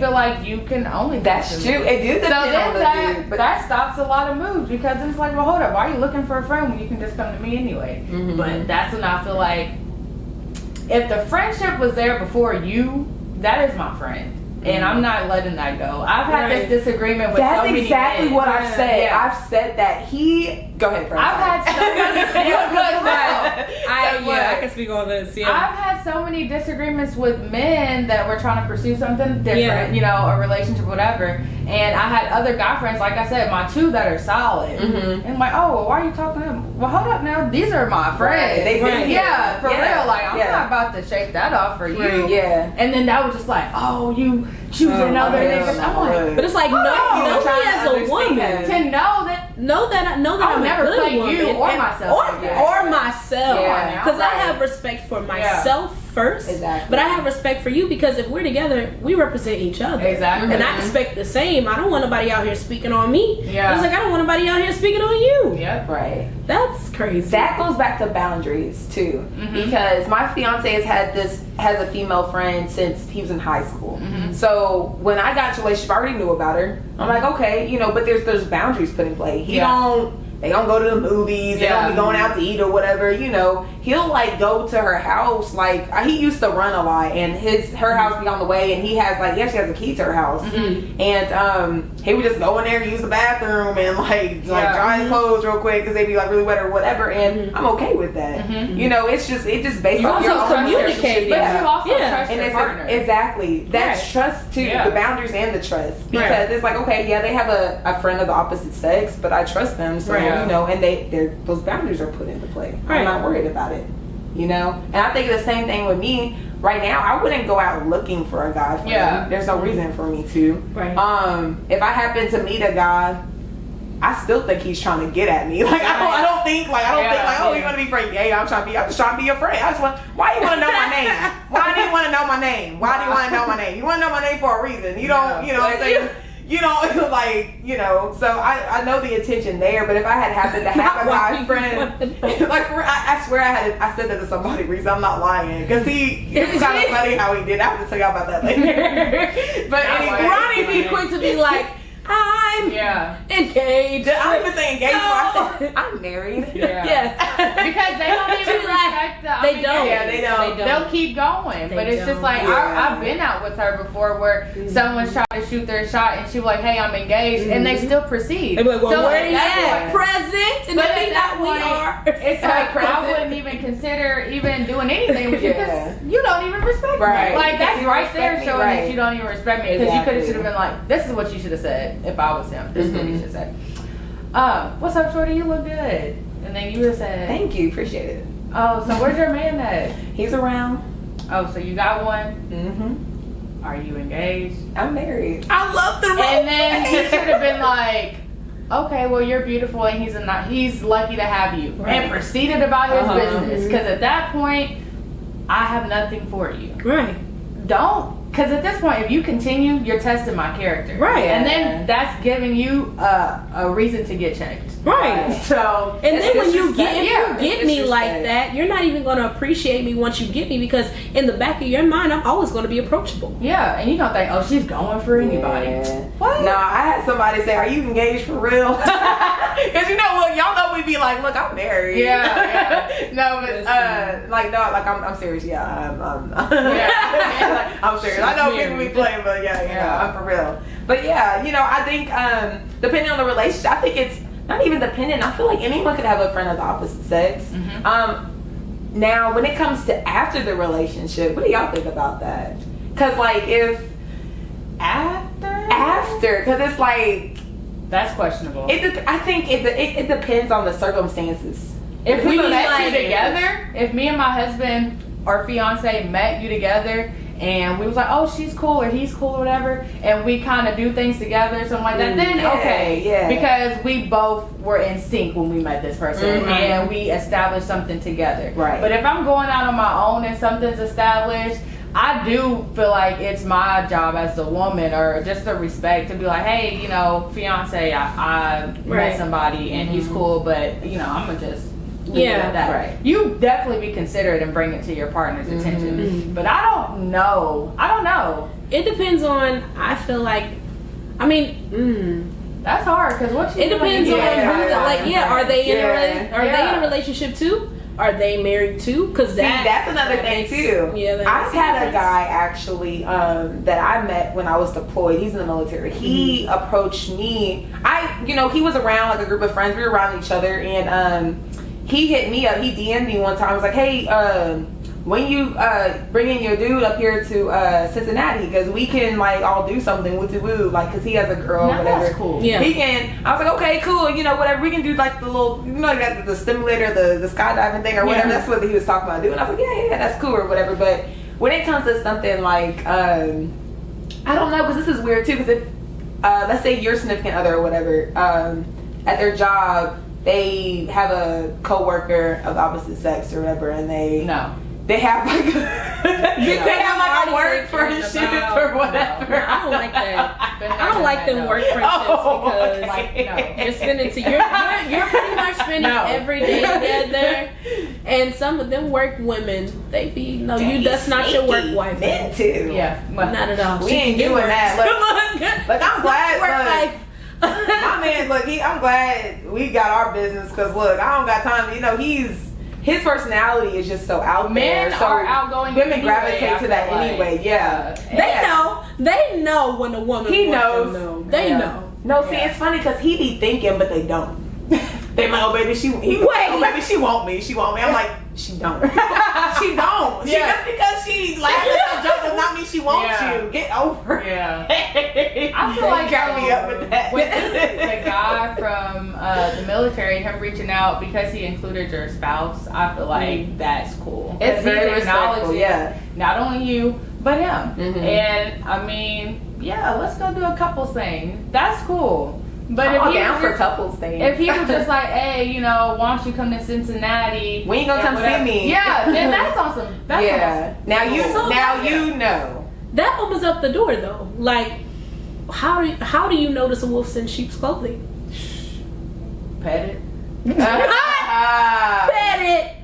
feel like you can only. That's true. It do So depend then on the dude, but that stops a lot of moves because it's like, well, hold up, why are you looking for a friend when you can just come to me anyway? Mhm. But that's when I feel like if the friendship was there before you, that is my friend. And I'm not letting that go. I've had this disagreement with that's so many exactly men. what I've said. Yeah. I've said that go ahead, Fran. I've had so many. I can speak on this. Yeah. I've had so many disagreements with men that were trying to pursue something different, Yeah. you know, a relationship, whatever. And I had other guy friends, like I said, my 2 that are solid. Mhm. And I'm like, oh, well, why are you talking to them? Well, hold up now. These are my friends. Right. They Right. Yeah, for Yeah. real. Like, I'm Yeah. not about to shake that off for you. Right. Yeah. And then that was just like, oh, you choosing other niggas. I'm like, But it's like, Oh, know me trying to as a understand. woman. to know that. Know that I'll I'm never a good play woman. you or myself like that. Or myself. Yeah. Because I Right. have respect for myself first. Exactly. But I have respect for you because if we're together, we represent each other. Exactly. And I expect the same. I don't want nobody out here speaking on me. Yeah. It's like I don't want nobody out here speaking on you. Yep. Right. That's crazy. That goes back to boundaries too, because my fiance has a female friend since he was in high school. So when I got into a relationship, I already knew about her. I'm like, okay, you know, but there's boundaries put in play. They don't go to the movies. They don't be going out to eat or whatever. You know, he'll like go to her house. Like he used to run a lot, and her house be on the way, and he actually has a key to her house, and he would just go in there, use the bathroom, and like dry his clothes real quick because they'd be like really wet or whatever. And I'm okay with that. You know, it just based on your also own communicate, but you also trust and your it's partner. exactly that's trust too, the boundaries and the trust, because it's like, okay, yeah, they have a friend of the opposite sex, but I trust them, so you know, and those boundaries are put into play. I'm not worried about it, you know. And I think the same thing with me right now. I wouldn't go out looking for a guy friend. There's no reason for me to. If I happen to meet a guy, I still think he's trying to get at me. Like I don't think oh, you want to be friends? Yeah, I'm just trying to be your friend. Why you want to know my name? Why do you want to know my name? Why do you want to know my name? You want to know my name for a reason. You don't, you know what I'm saying? You know, like, you know, so I know the intention there, but if I had happened to have a guy friend, like, I swear I said that to somebody recently, I'm not lying, because it was kind of funny how he did. I have to tell y'all about that later. But anyway, Ronnie be quick to be like, I'm engaged. I don't even say engaged, I said, I'm married. Yes. Because they don't even respect the They don't. Yeah, they don't. They'll keep going. But it's just like, I've been out with her before where someone's trying to shoot their shot and she was like, hey, I'm engaged. And they still proceed. They be like, well, so where are you at? Present. And But if at that not, we point, are. it's like, I wouldn't even consider even doing anything with you because you don't even respect me. Like, that's right there showing that you don't even respect me. Because you should have been like, this is what you should have said if I was him. This is what you should say. What's up, shorty? You look good. And then you would have said, thank you, appreciate it. Oh, so where's your man at? He's around. Oh, so you got one? Are you engaged? I'm married. I love the role. And then he should have been like, okay, well, you're beautiful and he's lucky to have you. And proceeded about his business. Because at that point, I have nothing for you. Don't. Because at this point, if you continue, you're testing my character. And then that's giving you a reason to get checked. So, and then when you get me like that, you're not even going to appreciate me once you get me, because in the back of your mind, I'm always going to be approachable. And you don't think, oh, she's going for anybody. What? No, I had somebody say, are you engaged for real? Because you know, look, y'all know we be like, look, I'm married. No, but I'm serious. I'm serious. I know people be playing, but I'm for real. But you know, I think depending on the relationship, I think it's not even dependent. I feel like anyone could have a friend of the opposite sex. Now, when it comes to after the relationship, what do y'all think about that? Because like if after, because it's like that's questionable. I think it depends on the circumstances. If we met you together, if me and my husband or fiance met you together and we was like, oh, she's cool or he's cool or whatever, and we kind of do things together, something like that, then because we both were in sync when we met this person and we established something together. But if I'm going out on my own and something's established, I do feel like it's my job as a woman, or just the respect, to be like, hey, you know, fiance, I met somebody and he's cool, but you know, I'm gonna just leave it at that. You definitely be considerate and bring it to your partner's attention. But I don't know. It depends on, I feel like, I mean, that's hard, because what you it depends on who, are they in a relationship too? Are they married too? Because that's another thing too. I've had a guy actually that I met when I was deployed. He's in the military. He approached me. He was around like a group of friends. We were around each other, and he hit me up. He DM'd me one time. I was like, hey, when you bring in your dude up here to Cincinnati, because we can like all do something woo, like, because he has a girl, whatever. That's cool. He can. I was like, okay, cool. You know, whatever. We can do like the little, you know, like the stimulator, the skydiving thing or whatever. That's what he was talking about doing. I was like, yeah, that's cool or whatever. But when it comes to something like, I don't know, because this is weird too. Because if let's say your significant other or whatever, at their job, they have a coworker of the opposite sex or whatever, and they they have like they have like a work friendship or whatever. No, I don't like that. I don't like them work friendships because Like, no. you're spending you're pretty much spending every day together. And some of them work women, they be that's not your work wife. Men too. Yeah, Not at all. We ain't doing that. Look, I'm glad. My man, look, I'm glad we got our business because look, I don't got time. You know, his personality is just so out there. Men so are outgoing. Women anyway, gravitate to that like, anyway. Yeah. They know when a woman. He wants knows. them know. They know. No, see, it's funny because he be thinking, but they don't. They like, oh baby, oh baby, she want me. I'm like, she don't. She don't. She just because she laughing and joking, not mean she wants you. Get over it. Yeah. I feel like got me up with that. With the guy from the military, him reaching out because he included your spouse, I feel like that's cool. It's very he's respectful, acknowledging not only you, but him. Mm-hmm. And I mean, let's go do a couples thing. That's cool. But I'm if he down was for couples things. If he was just like, hey, why don't you come to Cincinnati? When you gonna come see me? Yeah, then that's awesome. That's awesome. Now you So you know. That opens up the door though. Like, how do you notice a wolf in sheep's clothing? Pet it. Pet it,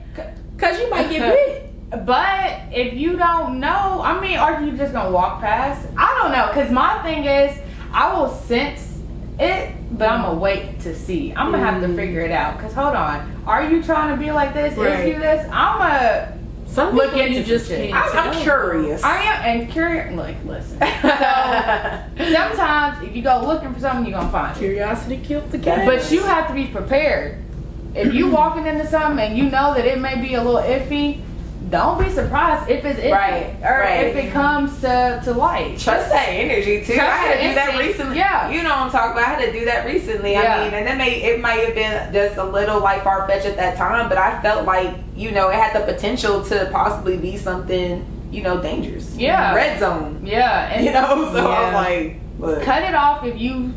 cause you might get bit. But if you don't know, I mean, are you just gonna walk past? I don't know, cause my thing is, I will sense it, but I'm gonna wait to see. I'm gonna have to figure it out. Cause hold on, are you trying to be like this? Right. Is you this? I'm gonna Some look people into you just some shit. can't. I'm curious. I am and curious. Look, listen. So sometimes if you go looking for something, you're gonna find it. Curiosity killed the cat. But you have to be prepared. If you walking into something and you know that it may be a little iffy, don't be surprised if it's iffy or if it comes to light. Trust that energy too. I had to do that instinct. recently. Yeah. You know what I'm talking about. I had to do that recently. Yeah. I mean, and it might have been just a little like far fetched at that time, but I felt like, it had the potential to possibly be something, dangerous. Yeah. Red zone. Yeah. And So I was like, look. cut it off if you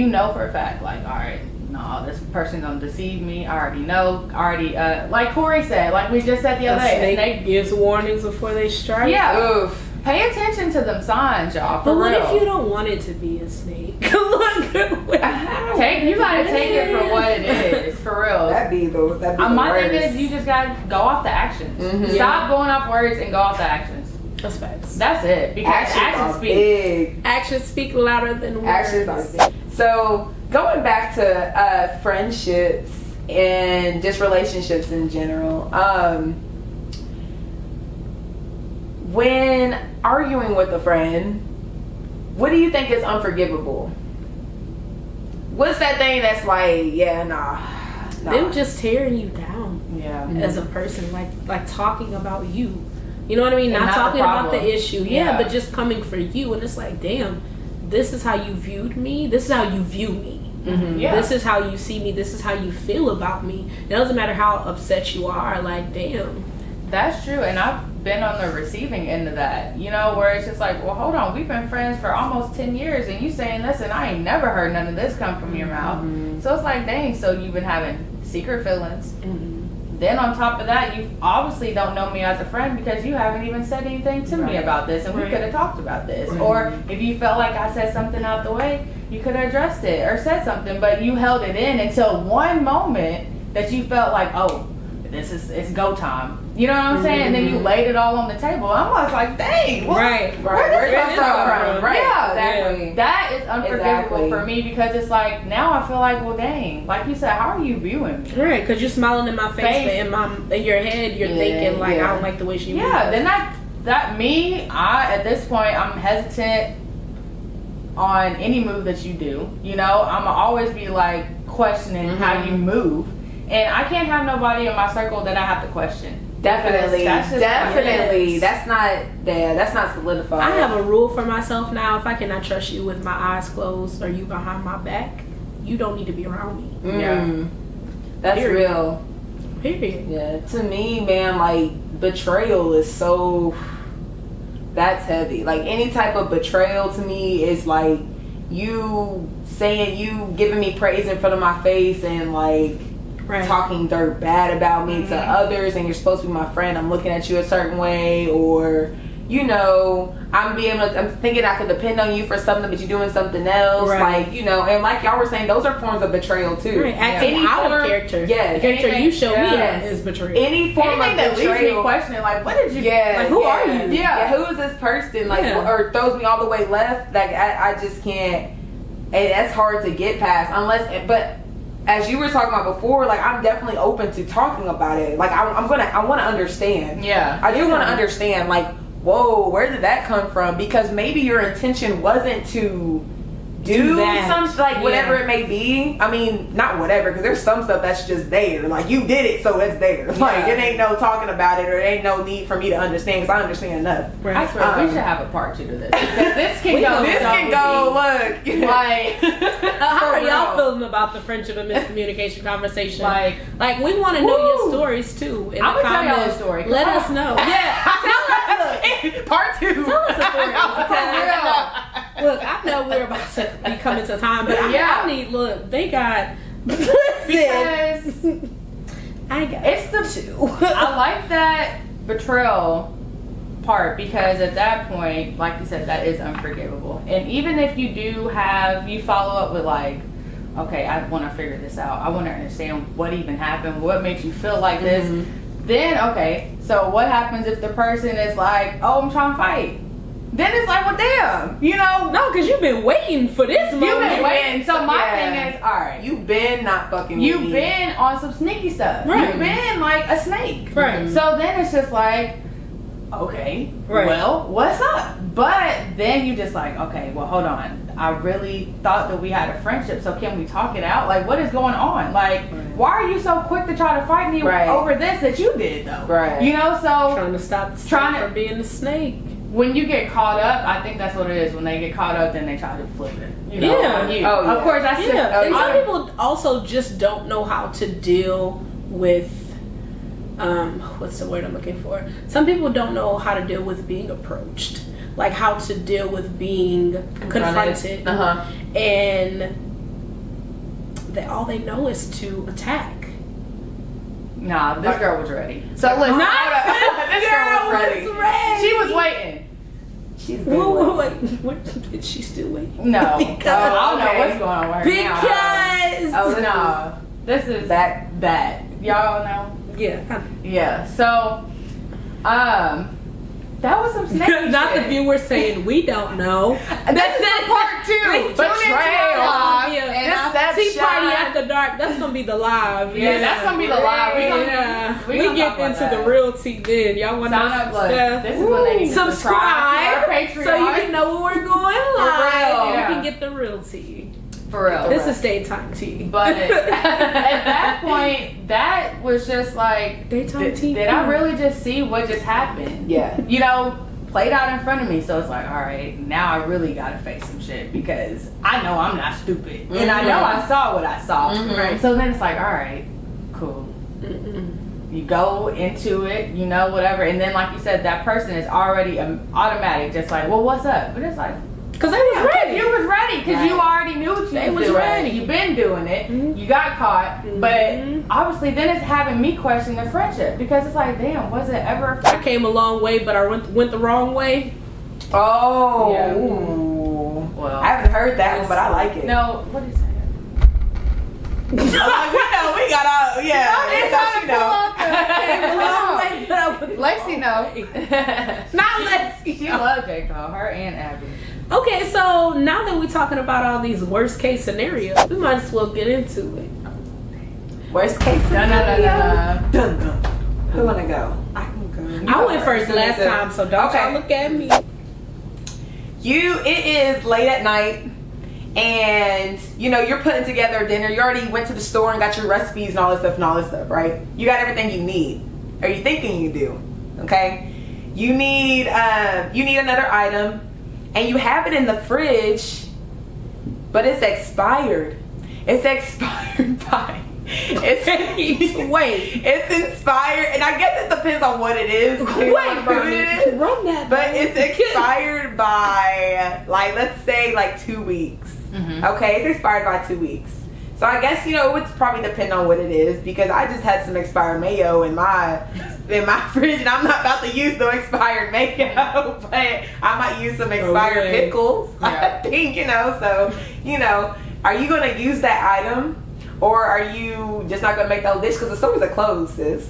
know for a fact, like, all right, no, this person gonna deceive me. I already know. Like Corey said, like we just said the other day, a snake gives warnings before they strike. Yeah. Oof. Pay attention to them signs, y'all. But For what real. if you don't want it to be a snake? You gotta take it for what it is, for real. That'd be the My worst. thing is, you just gotta go off the actions. Mhm. Stop going off words and go off the actions. That's facts. That's it. Because Actions actions are speak. big. Actions speak louder than words. Actions are big. So going back to friendships and just relationships in general, when arguing with a friend, what do you think is unforgivable? What's that thing that's like, nah. Them just tearing you down Yeah. as a person, like talking about you. You know what I mean? And Not not the talking about the problem. issue. Yeah. But just coming for you. And it's like, damn, this is how you viewed me. This is how you view me. Mm-hmm. Yeah. This is how you see me. This is how you feel about me. It doesn't matter how upset you are. Like, damn. That's true, and I've been on the receiving end of that, where it's just like, well, hold on, we've been friends for almost 10 years, and you saying this, and I ain't never heard none of this come from your mouth. Mm-hmm. So it's like, dang, so you've been having secret feelings. Mm-hmm. Then on top of that, you obviously don't know me as a friend because you haven't even said anything to me about this, and we could have talked about this. Right. Or if you felt like I said something out the way, you could have addressed it or said something, but you held it in until one moment that you felt like, oh, it's go time. You know what I'm saying? And then you laid it all on the table. I'm almost like, dang, Right. Where did this come from? Right. Yeah, Exactly. That is unforgivable Exactly. for me because it's like, now I feel like, well, dang, like you said, how are you viewing me? Right, because you're smiling in my face, but in your head, you're thinking, like, I don't like the way she moves. Yeah, then at this point, I'm hesitant on any move that you do. I'm going to always be like questioning how you move. And I can't have nobody in my circle that I have to question. Definitely. That's just Definitely. That's not solidified. I have a rule for myself now. If I cannot trust you with my eyes closed or you behind my back, you don't need to be around me. Yeah. That's Period. real. Period. Yeah. To me, man, like betrayal is that's heavy. Like any type of betrayal to me is like you giving me praise in front of my face and like talking dirt bad about me to others, and you're supposed to be my friend. I'm looking at you a certain way, or you know, I'm thinking I could depend on you for something, but you're doing something else. Like, you know, and like y'all were saying, those are forms of betrayal too. Right. Acting out of character. Yes. The character you show me is betrayal. Any form of that leaves betrayal. me questioning, like, what did you? Like, who are you? Yeah. Who is this person? Like, or throws me all the way left. Like, I just can't. And that's hard to get past unless. But as you were talking about before, like, I'm definitely open to talking about it. Like, I want to understand. Yeah. I do want to understand. Like, whoa, where did that come from? Because maybe your intention wasn't to do something, like, whatever it may be. I mean, not whatever, because there's some stuff that's just there. Like, you did it, so it's there. Like, it ain't no talking about it, or it ain't no need for me to understand, because I understand enough. Right. I swear, we should have a part 2 to this. Because this can go. This can go, look. Like, how are y'all feeling about the friendship and miscommunication conversation? Like we want to know your stories, too. In I'm the going to tell y'all a comments. story. Let us know. Yeah. Part 2. Tell us a story. Look, I know we're about to be coming to time, but I need, look, they got, because I got it's the 2. I like that betrayal part, because at that point, like you said, that is unforgivable. And even if you do you follow up with like, okay, I want to figure this out. I want to understand what even happened. What makes you feel like this? Then, okay, so what happens if the person is like, oh, I'm trying to fight? Then it's like, well, damn, you know. No, because you've been waiting for this moment. You've been waiting. So my thing is, all right. You've been not fucking You've with me. been on some sneaky stuff. Right. You've been like a snake. Right. So then it's just like, okay, well, what's up? But then you just like, okay, well, hold on. I really thought that we had a friendship, so can we talk it out? Like, what is going on? Like, why are you so quick to try to fight me over this that you did, though? Right. You know, so Trying to stop the snake from being the snake. when you get caught up, I think that's what it is. When they get caught up, then they try to flip it. You know, on you. Of course, that's just. And some people also just don't know how to deal with. What's the word I'm looking for? Some people don't know how to deal with being approached, like how to deal with being confronted, and that all they know is to attack. Nah, this girl was ready. So listen, this girl was ready. She was waiting. She's Wait, is she still waiting? No, Because I don't know what's going on with her now. Because No, this is that. Y'all know. Yeah. So, that was some snake not shit. the viewers saying we don't know. That's part 2. Betrayal. Tea party after dark. That's gonna be the live. Yeah, that's gonna be the live. We get into the real tea then. Y'all want to know some stuff? This is when they need to subscribe to our Patreon. so you can know when we're going live. real. And Yeah. you can get the real tea. For real. This is daytime tea. But at that point, that was just like, Daytime tea. did I really just see what just happened? Yeah. You know, played out in front of me. So it's like, all right, now I really got to face some shit because I know I'm not stupid. And I know I saw what I saw. Right. So then it's like, all right, cool. You go into it, you know, whatever. And then, like you said, that person is already automatic, just like, well, what's up? But it's like, Because they was ready. You was ready because you already knew what you was doing. ready. You've been doing it. You got caught. But obviously then it's having me question the friendship because it's like, damn, was it ever I came a long way, but I went the wrong way. Oh. Yeah. Ooh. Well, I haven't heard that one, but I like it. No, what is that? We got all, Lexi know. Not Lexi. She loves J. Cole, her and Abby. Okay, so now that we're talking about all these worst case scenarios, we might as well get into it. Worst case scenario. Dun. Who wanna go? I can go. I went first last time, so don't y'all look at me. It is late at night, and you know you're putting together dinner. You already went to the store and got your recipes and all this stuff, right? You got everything you need, or you thinking you do. Okay, you need another item, and you have it in the fridge, but it's expired. It's expired by. It's inspired, and I guess it depends on what it is. Run that. But it's expired by, like, let's say, like 2 weeks. Okay, it's expired by 2 weeks. So I guess, it would probably depend on what it is, because I just had some expired mayo in my fridge, and I'm not about to use no expired mayo, but I might use some expired pickles. Yeah. I think, so, are you going to use that item, or are you just not going to make the whole dish because the stores are closed, sis?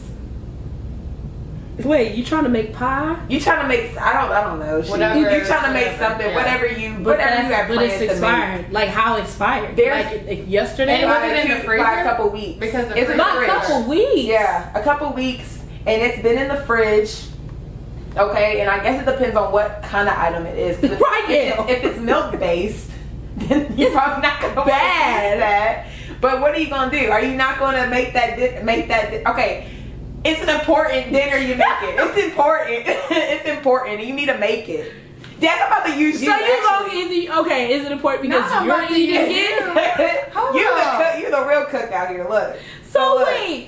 Wait, you trying to make pie? You trying to make, I don't know. Whatever, You trying to make something, yeah. whatever you have But plans it's to expired. make. Like, how expired? There's- Like yesterday? And was it in the freezer? By a couple weeks. Because the it's in the Not a fridge. couple weeks. Yeah, a couple weeks, and it's been in the fridge. Okay, and I guess it depends on what kind of item it is. 'Cause if it's milk based, then you're probably not gonna want to use that. But what are you gonna do? Are you not gonna make that? Okay, it's an important dinner. You make it. It's important. It's important. You need to make it. That's about to use you. So you gonna eat okay? Is it important because No, I'm you're about to eating use it? Hold You're the on. cook. You're the real cook out here. Look. So look. wait,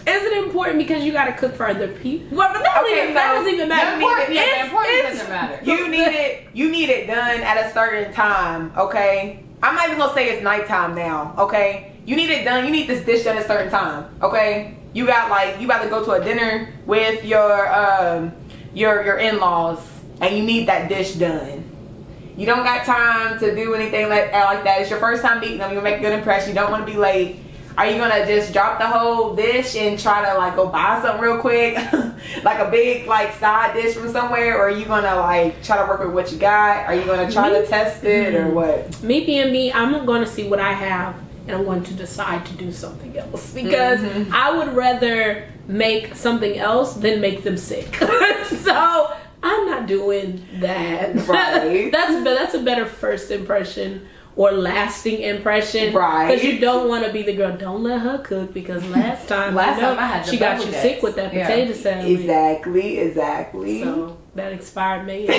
is it important because you got to cook for other people? Well, but that doesn't even matter. The importance doesn't matter. You need it done at a certain time, okay? I'm not even gonna say it's nighttime now, okay? You need it done. You need this dish done at a certain time, okay? You about to go to a dinner with your in-laws, and you need that dish done. You don't got time to do anything like that. It's your first time meeting them. You make a good impression. You don't want to be late. Are you gonna just drop the whole dish and try to go buy something real quick, like a big side dish from somewhere, or are you gonna try to work with what you got? Are you gonna try to test it or what? Me being me, I'm going to see what I have, and I'm going to decide to do something else because I would rather make something else than make them sick. So I'm not doing that. Right. That's a better first impression. Or lasting impression, right? Because you don't want to be the girl. Don't let her cook because last time I had she got you sick with that potato salad. Exactly. So that expired mayo.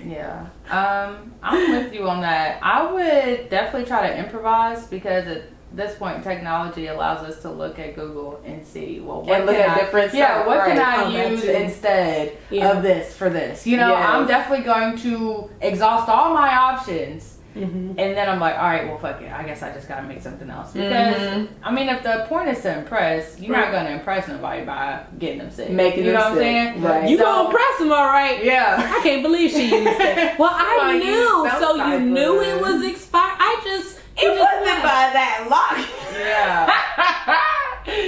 Yeah. I'm with you on that. I would definitely try to improvise because at this point technology allows us to look at Google and see what different stuff. Yeah, what can I that use too. instead of this for this? I'm definitely going to exhaust all my options. And then I'm like, all right, well, fuck it. I guess I just gotta make something else because I mean, if the point is to impress, you're not gonna impress nobody by getting them sick. Making them what I'm sick. saying? Right. You gonna impress them, all right? Yeah. I can't believe she used it. Well, I knew. So you knew it was expired. It wasn't by that long. Yeah.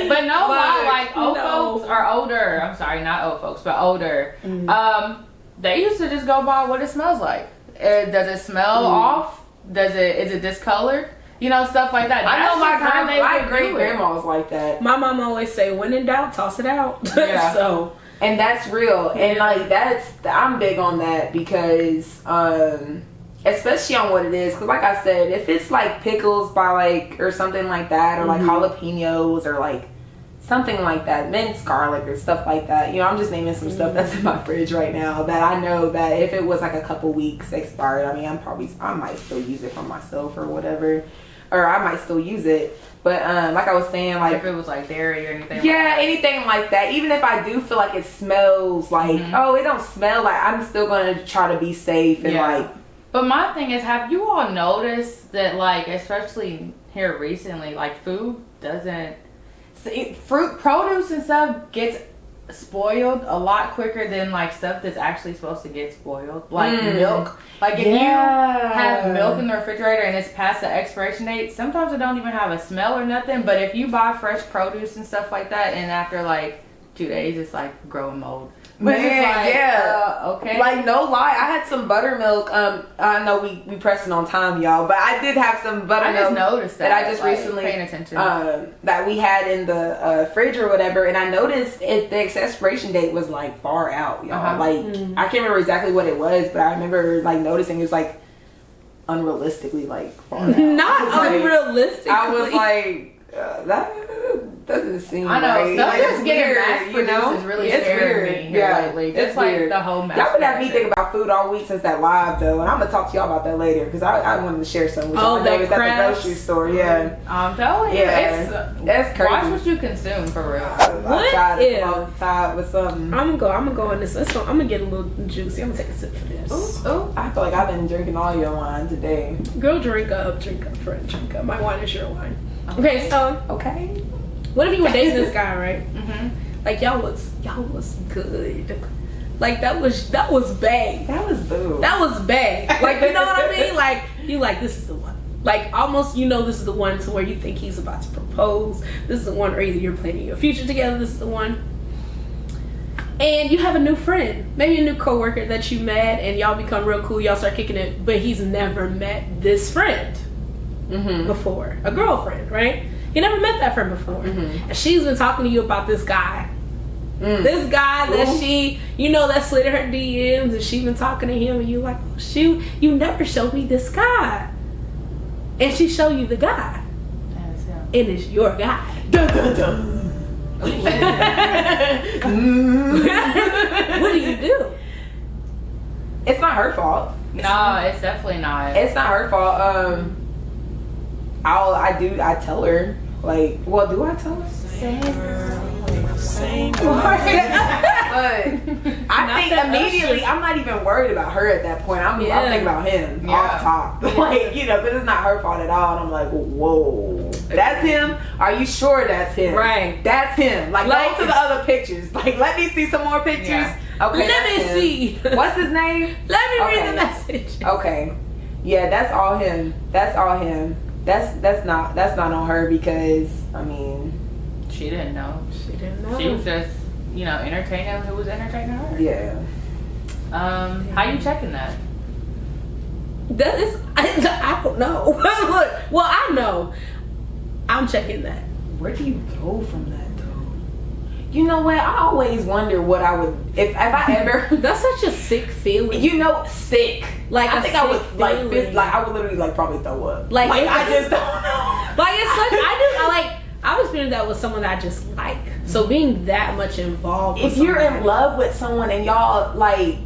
But no lie, old folks are older. I'm sorry, not old folks, but older. They used to just go by what it smells like. Does it smell off? Is it discolored? Stuff like that. I know my great grandma. grandma was like that. My mom always say, "When in doubt, toss it out." Yeah. So, and that's real. And I'm big on that because, especially on what it is. Because like I said, if it's pickles by or something like that, or jalapenos, or something like that, minced garlic or stuff like that. I'm just naming some stuff that's in my fridge right now that I know that if it was a couple weeks expired, I mean, I might still use it for myself or whatever, or I might still use it. But like I was saying, if it was dairy or anything. Anything like that. Even if I do feel it smells it don't smell I'm still gonna try to be safe and But my thing is, have you all noticed that especially here recently, food doesn't. Fruit, produce and stuff gets spoiled a lot quicker than stuff that's actually supposed to get spoiled. Milk. If you have milk in the refrigerator and it's past the expiration date, sometimes it don't even have a smell or nothing. But if you buy fresh produce and stuff like that, and after 2 days, it's growing mold. Okay. No lie, I had some buttermilk. I know we pressing on time, y'all, but I did have some buttermilk. I just noticed that I just recently paying attention. That we had in the fridge or whatever, and I noticed the expiration date was far out, y'all. I can't remember exactly what it was, but I remember noticing it was unrealistically far out. not unrealistically. I was That doesn't seem I know. right. Stuff Like, just it's getting weird, mass produced is really It's scaring weird. me here lately. It's Just like weird. the whole mass Y'all been having me production. think about food all week since that live though, and I'm gonna talk to y'all about that later because I wanted to share some with y'all. Oh, I that noticed at the crafts? grocery store. Yeah, I'm telling you, Yeah. That's crazy. Watch what you consume for real. I tried to if- come off the top with something. I'm gonna go in this. I'm gonna get a little juicy. I'm gonna take a sip for this. Ooh, I feel like I've been drinking all your wine today. Girl, drink up, friend, drink up. My wine is your wine. Okay, so Okay. what if you were dating this guy, right? Mm-hmm. Like y'all was good. Like that was bad. That was boo. That was bad. Like, you know what I mean? Like, you like, this is the one. Like, almost, you know, this is the one to where you think he's about to propose. This is the one, or either you're planning your future together. This is the one. And you have a new friend, maybe a new coworker that you met, and y'all become real cool. Y'all start kicking it, but he's never met this friend before. A girlfriend, right? He never met that friend before. And she's been talking to you about this guy. This guy that she, you know, that slid in her DMs, and she been talking to him, and you like, oh, shoot, you never showed me this guy. And she show you the guy. And it's your guy. Dun, dun, dun. What do you do? It's not her fault. No, it's definitely not. It's not her fault. I tell her. Like, well, do I tell her? Same. But I think immediately, I'm not even worried about her at that point. I'm thinking about him off top. Like, you know, because it's not her fault at all. And I'm like, whoa, that's him? Are you sure that's him? Right. That's him. Like, go to the other pictures. Like, let me see some more pictures. Yeah. Okay. Let me that's him. see. What's his name? Let me read Okay. the message. Okay. Yeah, that's all him. That's all him. That's not on her because I mean, She didn't know. She didn't know. She was just, you know, entertaining who was entertaining her. yeah. How you checking that? That is, I don't know. Look, well, I know. I'm checking that. Where do you go from that though? You know what? I always wonder what I would if I ever. That's such a sick feeling. You know, sick. Like I a think I would sick like feeling. I would literally like probably throw up. Like, I just don't know. Like it's such. I was feeling that with someone that I just like. So being that much involved. If with you're someone- in love with someone and y'all like.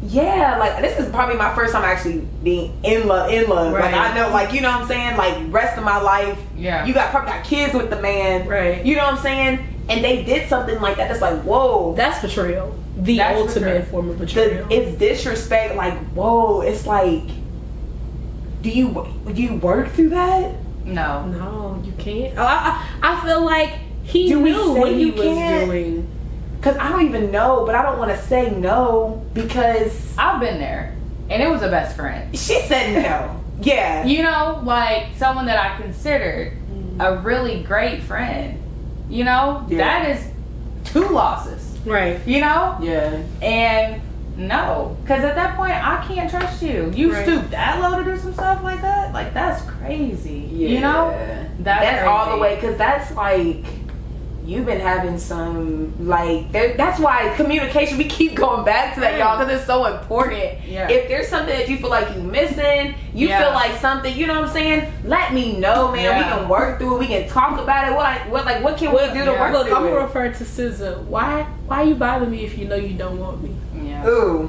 Yeah, like this is probably my first time actually being in love. Right. Like I know, like you know what I'm saying. Like rest of my life, Yeah. You probably got kids with the man, Right. You know what I'm saying. And they did something like that. That's like whoa. That's betrayal. The That's ultimate betrayal. form of betrayal. It's disrespect. Like whoa. It's like, do you work through that? No. No, you can't. I feel like he Do we knew say what he you was can't? doing. Because I don't even know, but I don't want to say no because I've been there, and it was a best friend. she said no. Yeah. You know, like someone that I considered a really great friend. You know, Yeah. that is 2 losses. Right. You know, Yeah. and no, because at that point I can't trust you. You Right. stoop that low to do some stuff like that. Like that's crazy. Yeah. You know, That's all the crazy. way, because that's like you've been having some like that's why communication, we keep going back to that, y'all, because it's so important. Yeah. If there's something that you feel like you missing, you Yeah. feel like something, you know what I'm saying, let me know, man. Yeah. We can work through it, we can talk about it. What can we do to yeah. work Look, through I'm it? gonna refer to SZA. Why you bother me if you know you don't want me? Yeah. Ooh.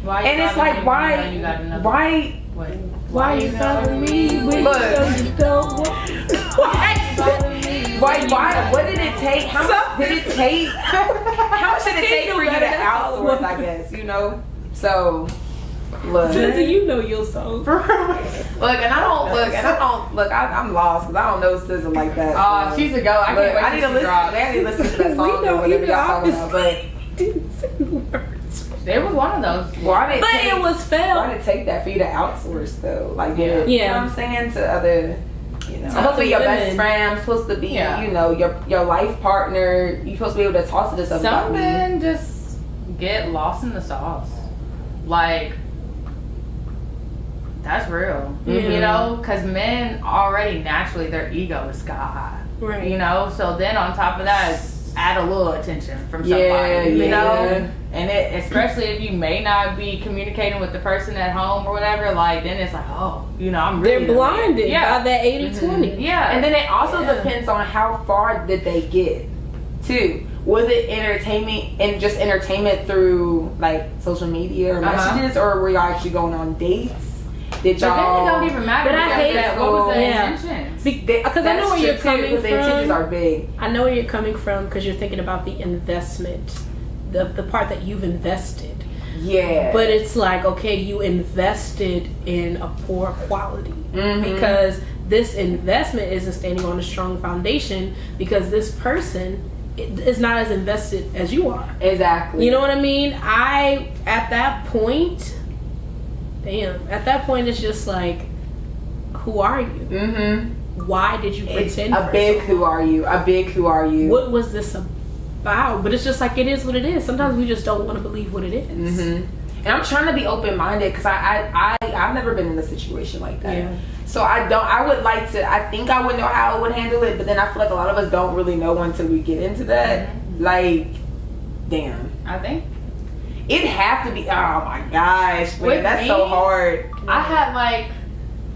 Why you And it's bothering like me when you know why you got another- why Wait. Why you bother me when you Look. know you don't want me? what did it take? How much did it take? How much did it take for you to outsource, I guess, you know? So look. SZA, you know your song. I'm lost because I don't know SZA like that. So. She's a go. I can't Look, wait I need to till she listen. drops. I need to listen to that We song know or whatever you y'all talking know. about. But Didn't sing the words. It was one of those. why did But it was why failed. did it take that for you to outsource though? Like Yeah. you know Yeah. what I'm saying, to other. You know, To supposed to be your other best women. friend. I'm supposed to be, Yeah. you know, your life partner. You're supposed to be able to talk to this Some about me. men just get lost in the sauce. Like, That's real. Mm-hmm. You know, because men already naturally their ego is sky high. Right. You know, so then on top of that, add a little attention from somebody. Yeah, you yeah. know, and especially if you may not be communicating with the person at home or whatever, like then it's like, oh, you know, I'm really They're blinded yeah. by that 80-20. Yeah, And then it also depends on how far did they get, too. Was it entertainment and just entertainment through like social media or messages, or were y'all actually going on dates? Did But then y'all? it don't even matter. But I because hate that. What was the yeah. intentions? Because I know where you're coming from. The intentions are big. I know where you're coming from because you're thinking about the investment, the part that you've invested. Yeah. But it's like, okay, you invested in a poor quality because this investment isn't standing on a strong foundation because this person is not as invested as you are. Exactly. You know what I mean? At that point, it's just like, who are you? Mm-hmm. Why did you It's pretend? a big who are you? A big who are you? What was this about? But it's just like, it is what it is. Sometimes we just don't want to believe what it is. Mm-hmm. And I'm trying to be open-minded because I've never been in a situation like that. Yeah. So I would like to, I think I would know how I would handle it, but then I feel like a lot of us don't really know until we get into that. Like, damn. I think It'd have to be, oh my gosh, man, With that's me, so hard. I had like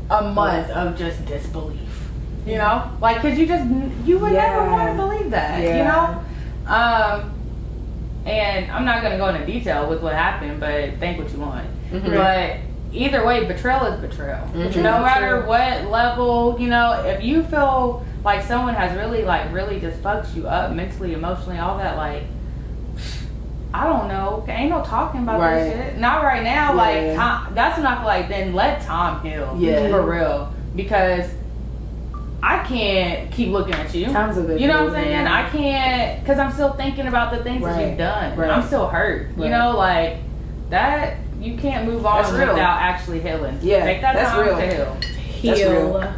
a month of just disbelief. You know, like because you would never want to believe that. Yeah. You know, and I'm not gonna go into detail with what happened, but think what you want. But either way, betrayal is betrayal. No matter what level, you know, if you feel like someone has really just fucked you up mentally, emotionally, all that, like, I don't know, ain't no talking about this shit. Not right now. Like, time, that's when I feel like then let time heal. Yeah. For real. Because I can't keep looking at you. Time's a bit You know what I'm moving, saying? yeah. I can't, because I'm still thinking about the things that you've done. Right. I'm still hurt. You know, like, that, you can't move on That's real. without actually healing. Yeah, Take that that's time real. to heal. That's real.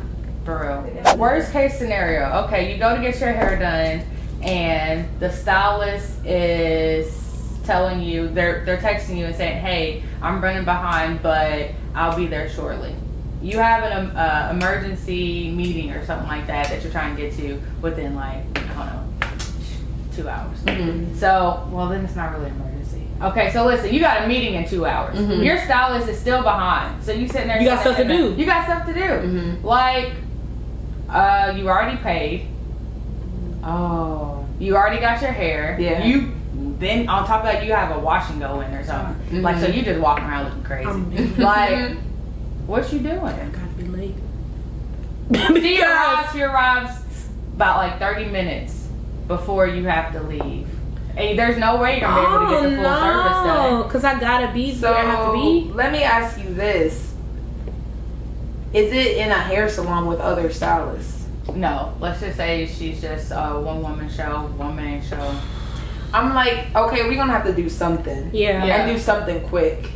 For real. Worst case scenario. Okay, you go to get your hair done, and the stylist is telling you, they're texting you and saying, hey, I'm running behind, but I'll be there shortly. You have an emergency meeting or something like that you're trying to get to within, like, I don't know, 2 hours. So, well, then it's not really an emergency. Okay, so listen, you got a meeting in 2 hours. Your stylist is still behind. So you sitting there. You got stuff to do. You got stuff to do. Like, you already paid. Oh. You already got your hair. Yeah. You then on top of that you have a wash and go in or something. Like, so you just walking around looking crazy. Like, what you doing? I gotta be late. She arrives about like 30 minutes before you have to leave. And there's no way you're gonna be able to get the full service done. Because I gotta be So, where I have to be. let me ask you this. Is it in a hair salon with other stylists? No, let's just say she's just a one-woman show, one-man show. I'm like, okay, we're gonna have to do something. Yeah. And do something quick.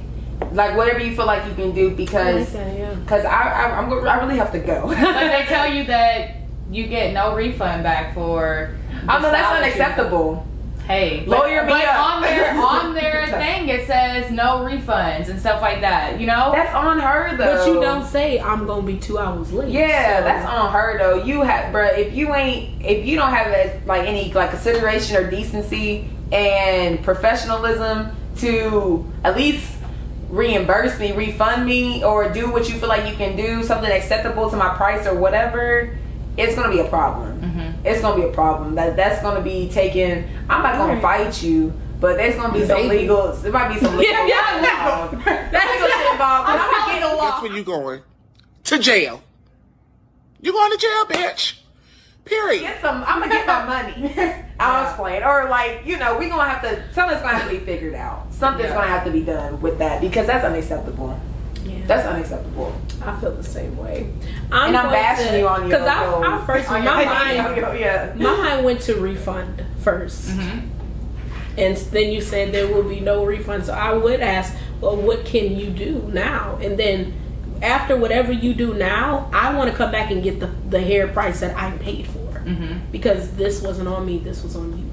Like, whatever you feel like you can do, because I really have to go. Like, they tell you that you get no refund back for. Oh no, that's unacceptable. Hey, Lawyer me but up. on their thing it says no refunds and stuff like that. You know, That's on her though. But you don't say I'm gonna be 2 hours late. Yeah, so. that's on her though. You have, bruh, if you don't have like any like consideration or decency and professionalism to at least reimburse me, refund me, or do what you feel like you can do, something acceptable to my price or whatever, it's gonna be a problem. It's gonna be a problem. That's gonna be taken. I'm not gonna fight you, but there's gonna be some legal. There might be some legal. Involved. That's legal shit involved. I'm gonna get a law. That's where you going. To jail. You going to jail, bitch. Period. I'm gonna get my money. I was playing, or like, we gonna have to. Something's gonna have to be figured out. Something's gonna have to be done with that, because that's unacceptable. Yeah. That's unacceptable. I feel the same way. I'm bashing you on your. Because I first, my mind went to refund first. And then you said there will be no refund. So I would ask, well, what can you do now? And then after whatever you do now, I want to come back and get the hair price that I paid for. Because this wasn't on me, this was on you.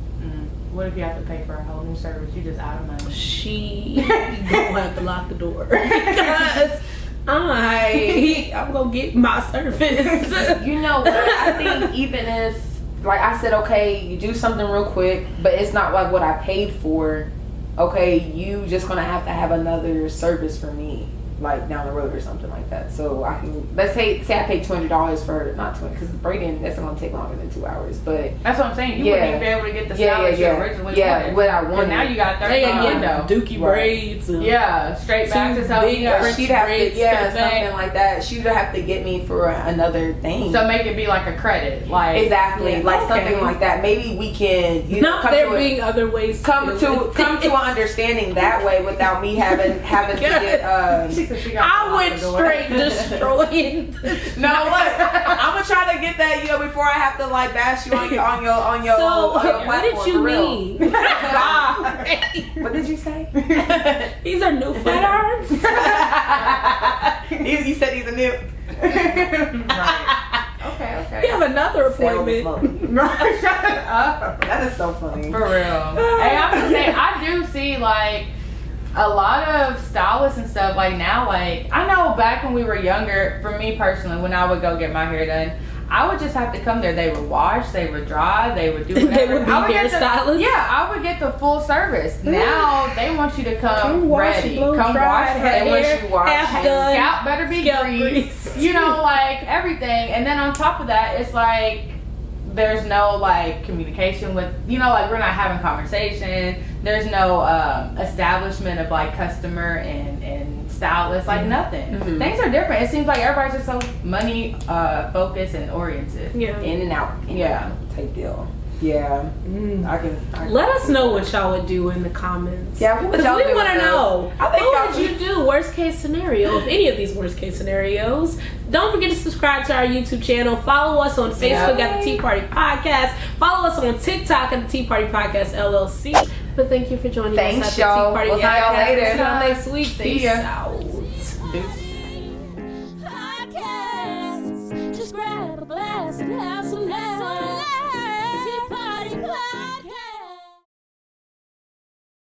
What if you have to pay for a whole new service? You just out of money. She gonna have to lock the door. Because I'm gonna get my service. You know what? I think even if, like I said, okay, you do something real quick, but it's not like what I paid for. Okay, you just gonna have to have another service for me, like down the road or something like that. So I can, let's say I paid $200 for, not 20, because braiding, that's gonna take longer than 2 hours. But that's what I'm saying. You wouldn't even be able to get the style that you originally wanted. What I wanted. And now you got 30 window. Dookie braids. And straight back to something. Big she'd have to, something something like that. She would have to get me for another thing. So make it be like a credit, like exactly, like something like that. Maybe we can, not there being other ways. Come to an understanding that way without me having to get. I went straight destroying. No, look, I'm gonna try to get that, before I have to like bash you on your So platform. what did you mean? What did you say? These are new flat irons. You said these are new. Right. Okay. We have another appointment. Shut up. That is so funny. For real. Hey, I'm gonna say I do see like a lot of stylists and stuff like now. Like I know back when we were younger, for me personally, when I would go get my hair done, I would just have to come there. They would wash, they would dry, they would do whatever. They would be hairstylists? Yeah, I would get the full service. Now they want you to come ready. Come wash ready. Once you wash, Scalp better be greased. Like everything. And then on top of that, it's like there's no like communication with, like we're not having conversation. There's no establishment of like customer and stylist, like nothing. Things are different. It seems like everybody's just so money focused and oriented. Yeah. In and out. Type deal. Yeah. I can Let us know what y'all would do in the comments. Yeah, what would y'all we do want to with know. I think What would you do? Worst case scenario. If any of these worst case scenarios. Don't forget to subscribe to our YouTube channel. Follow us on Facebook at the Tea Party Podcast. Follow us on TikTok at the Tea Party Podcast LLC. But thank you for joining us at the Tea y'all. Party We'll see y'all Podcast. later. See y'all next week. See ya. Peace out.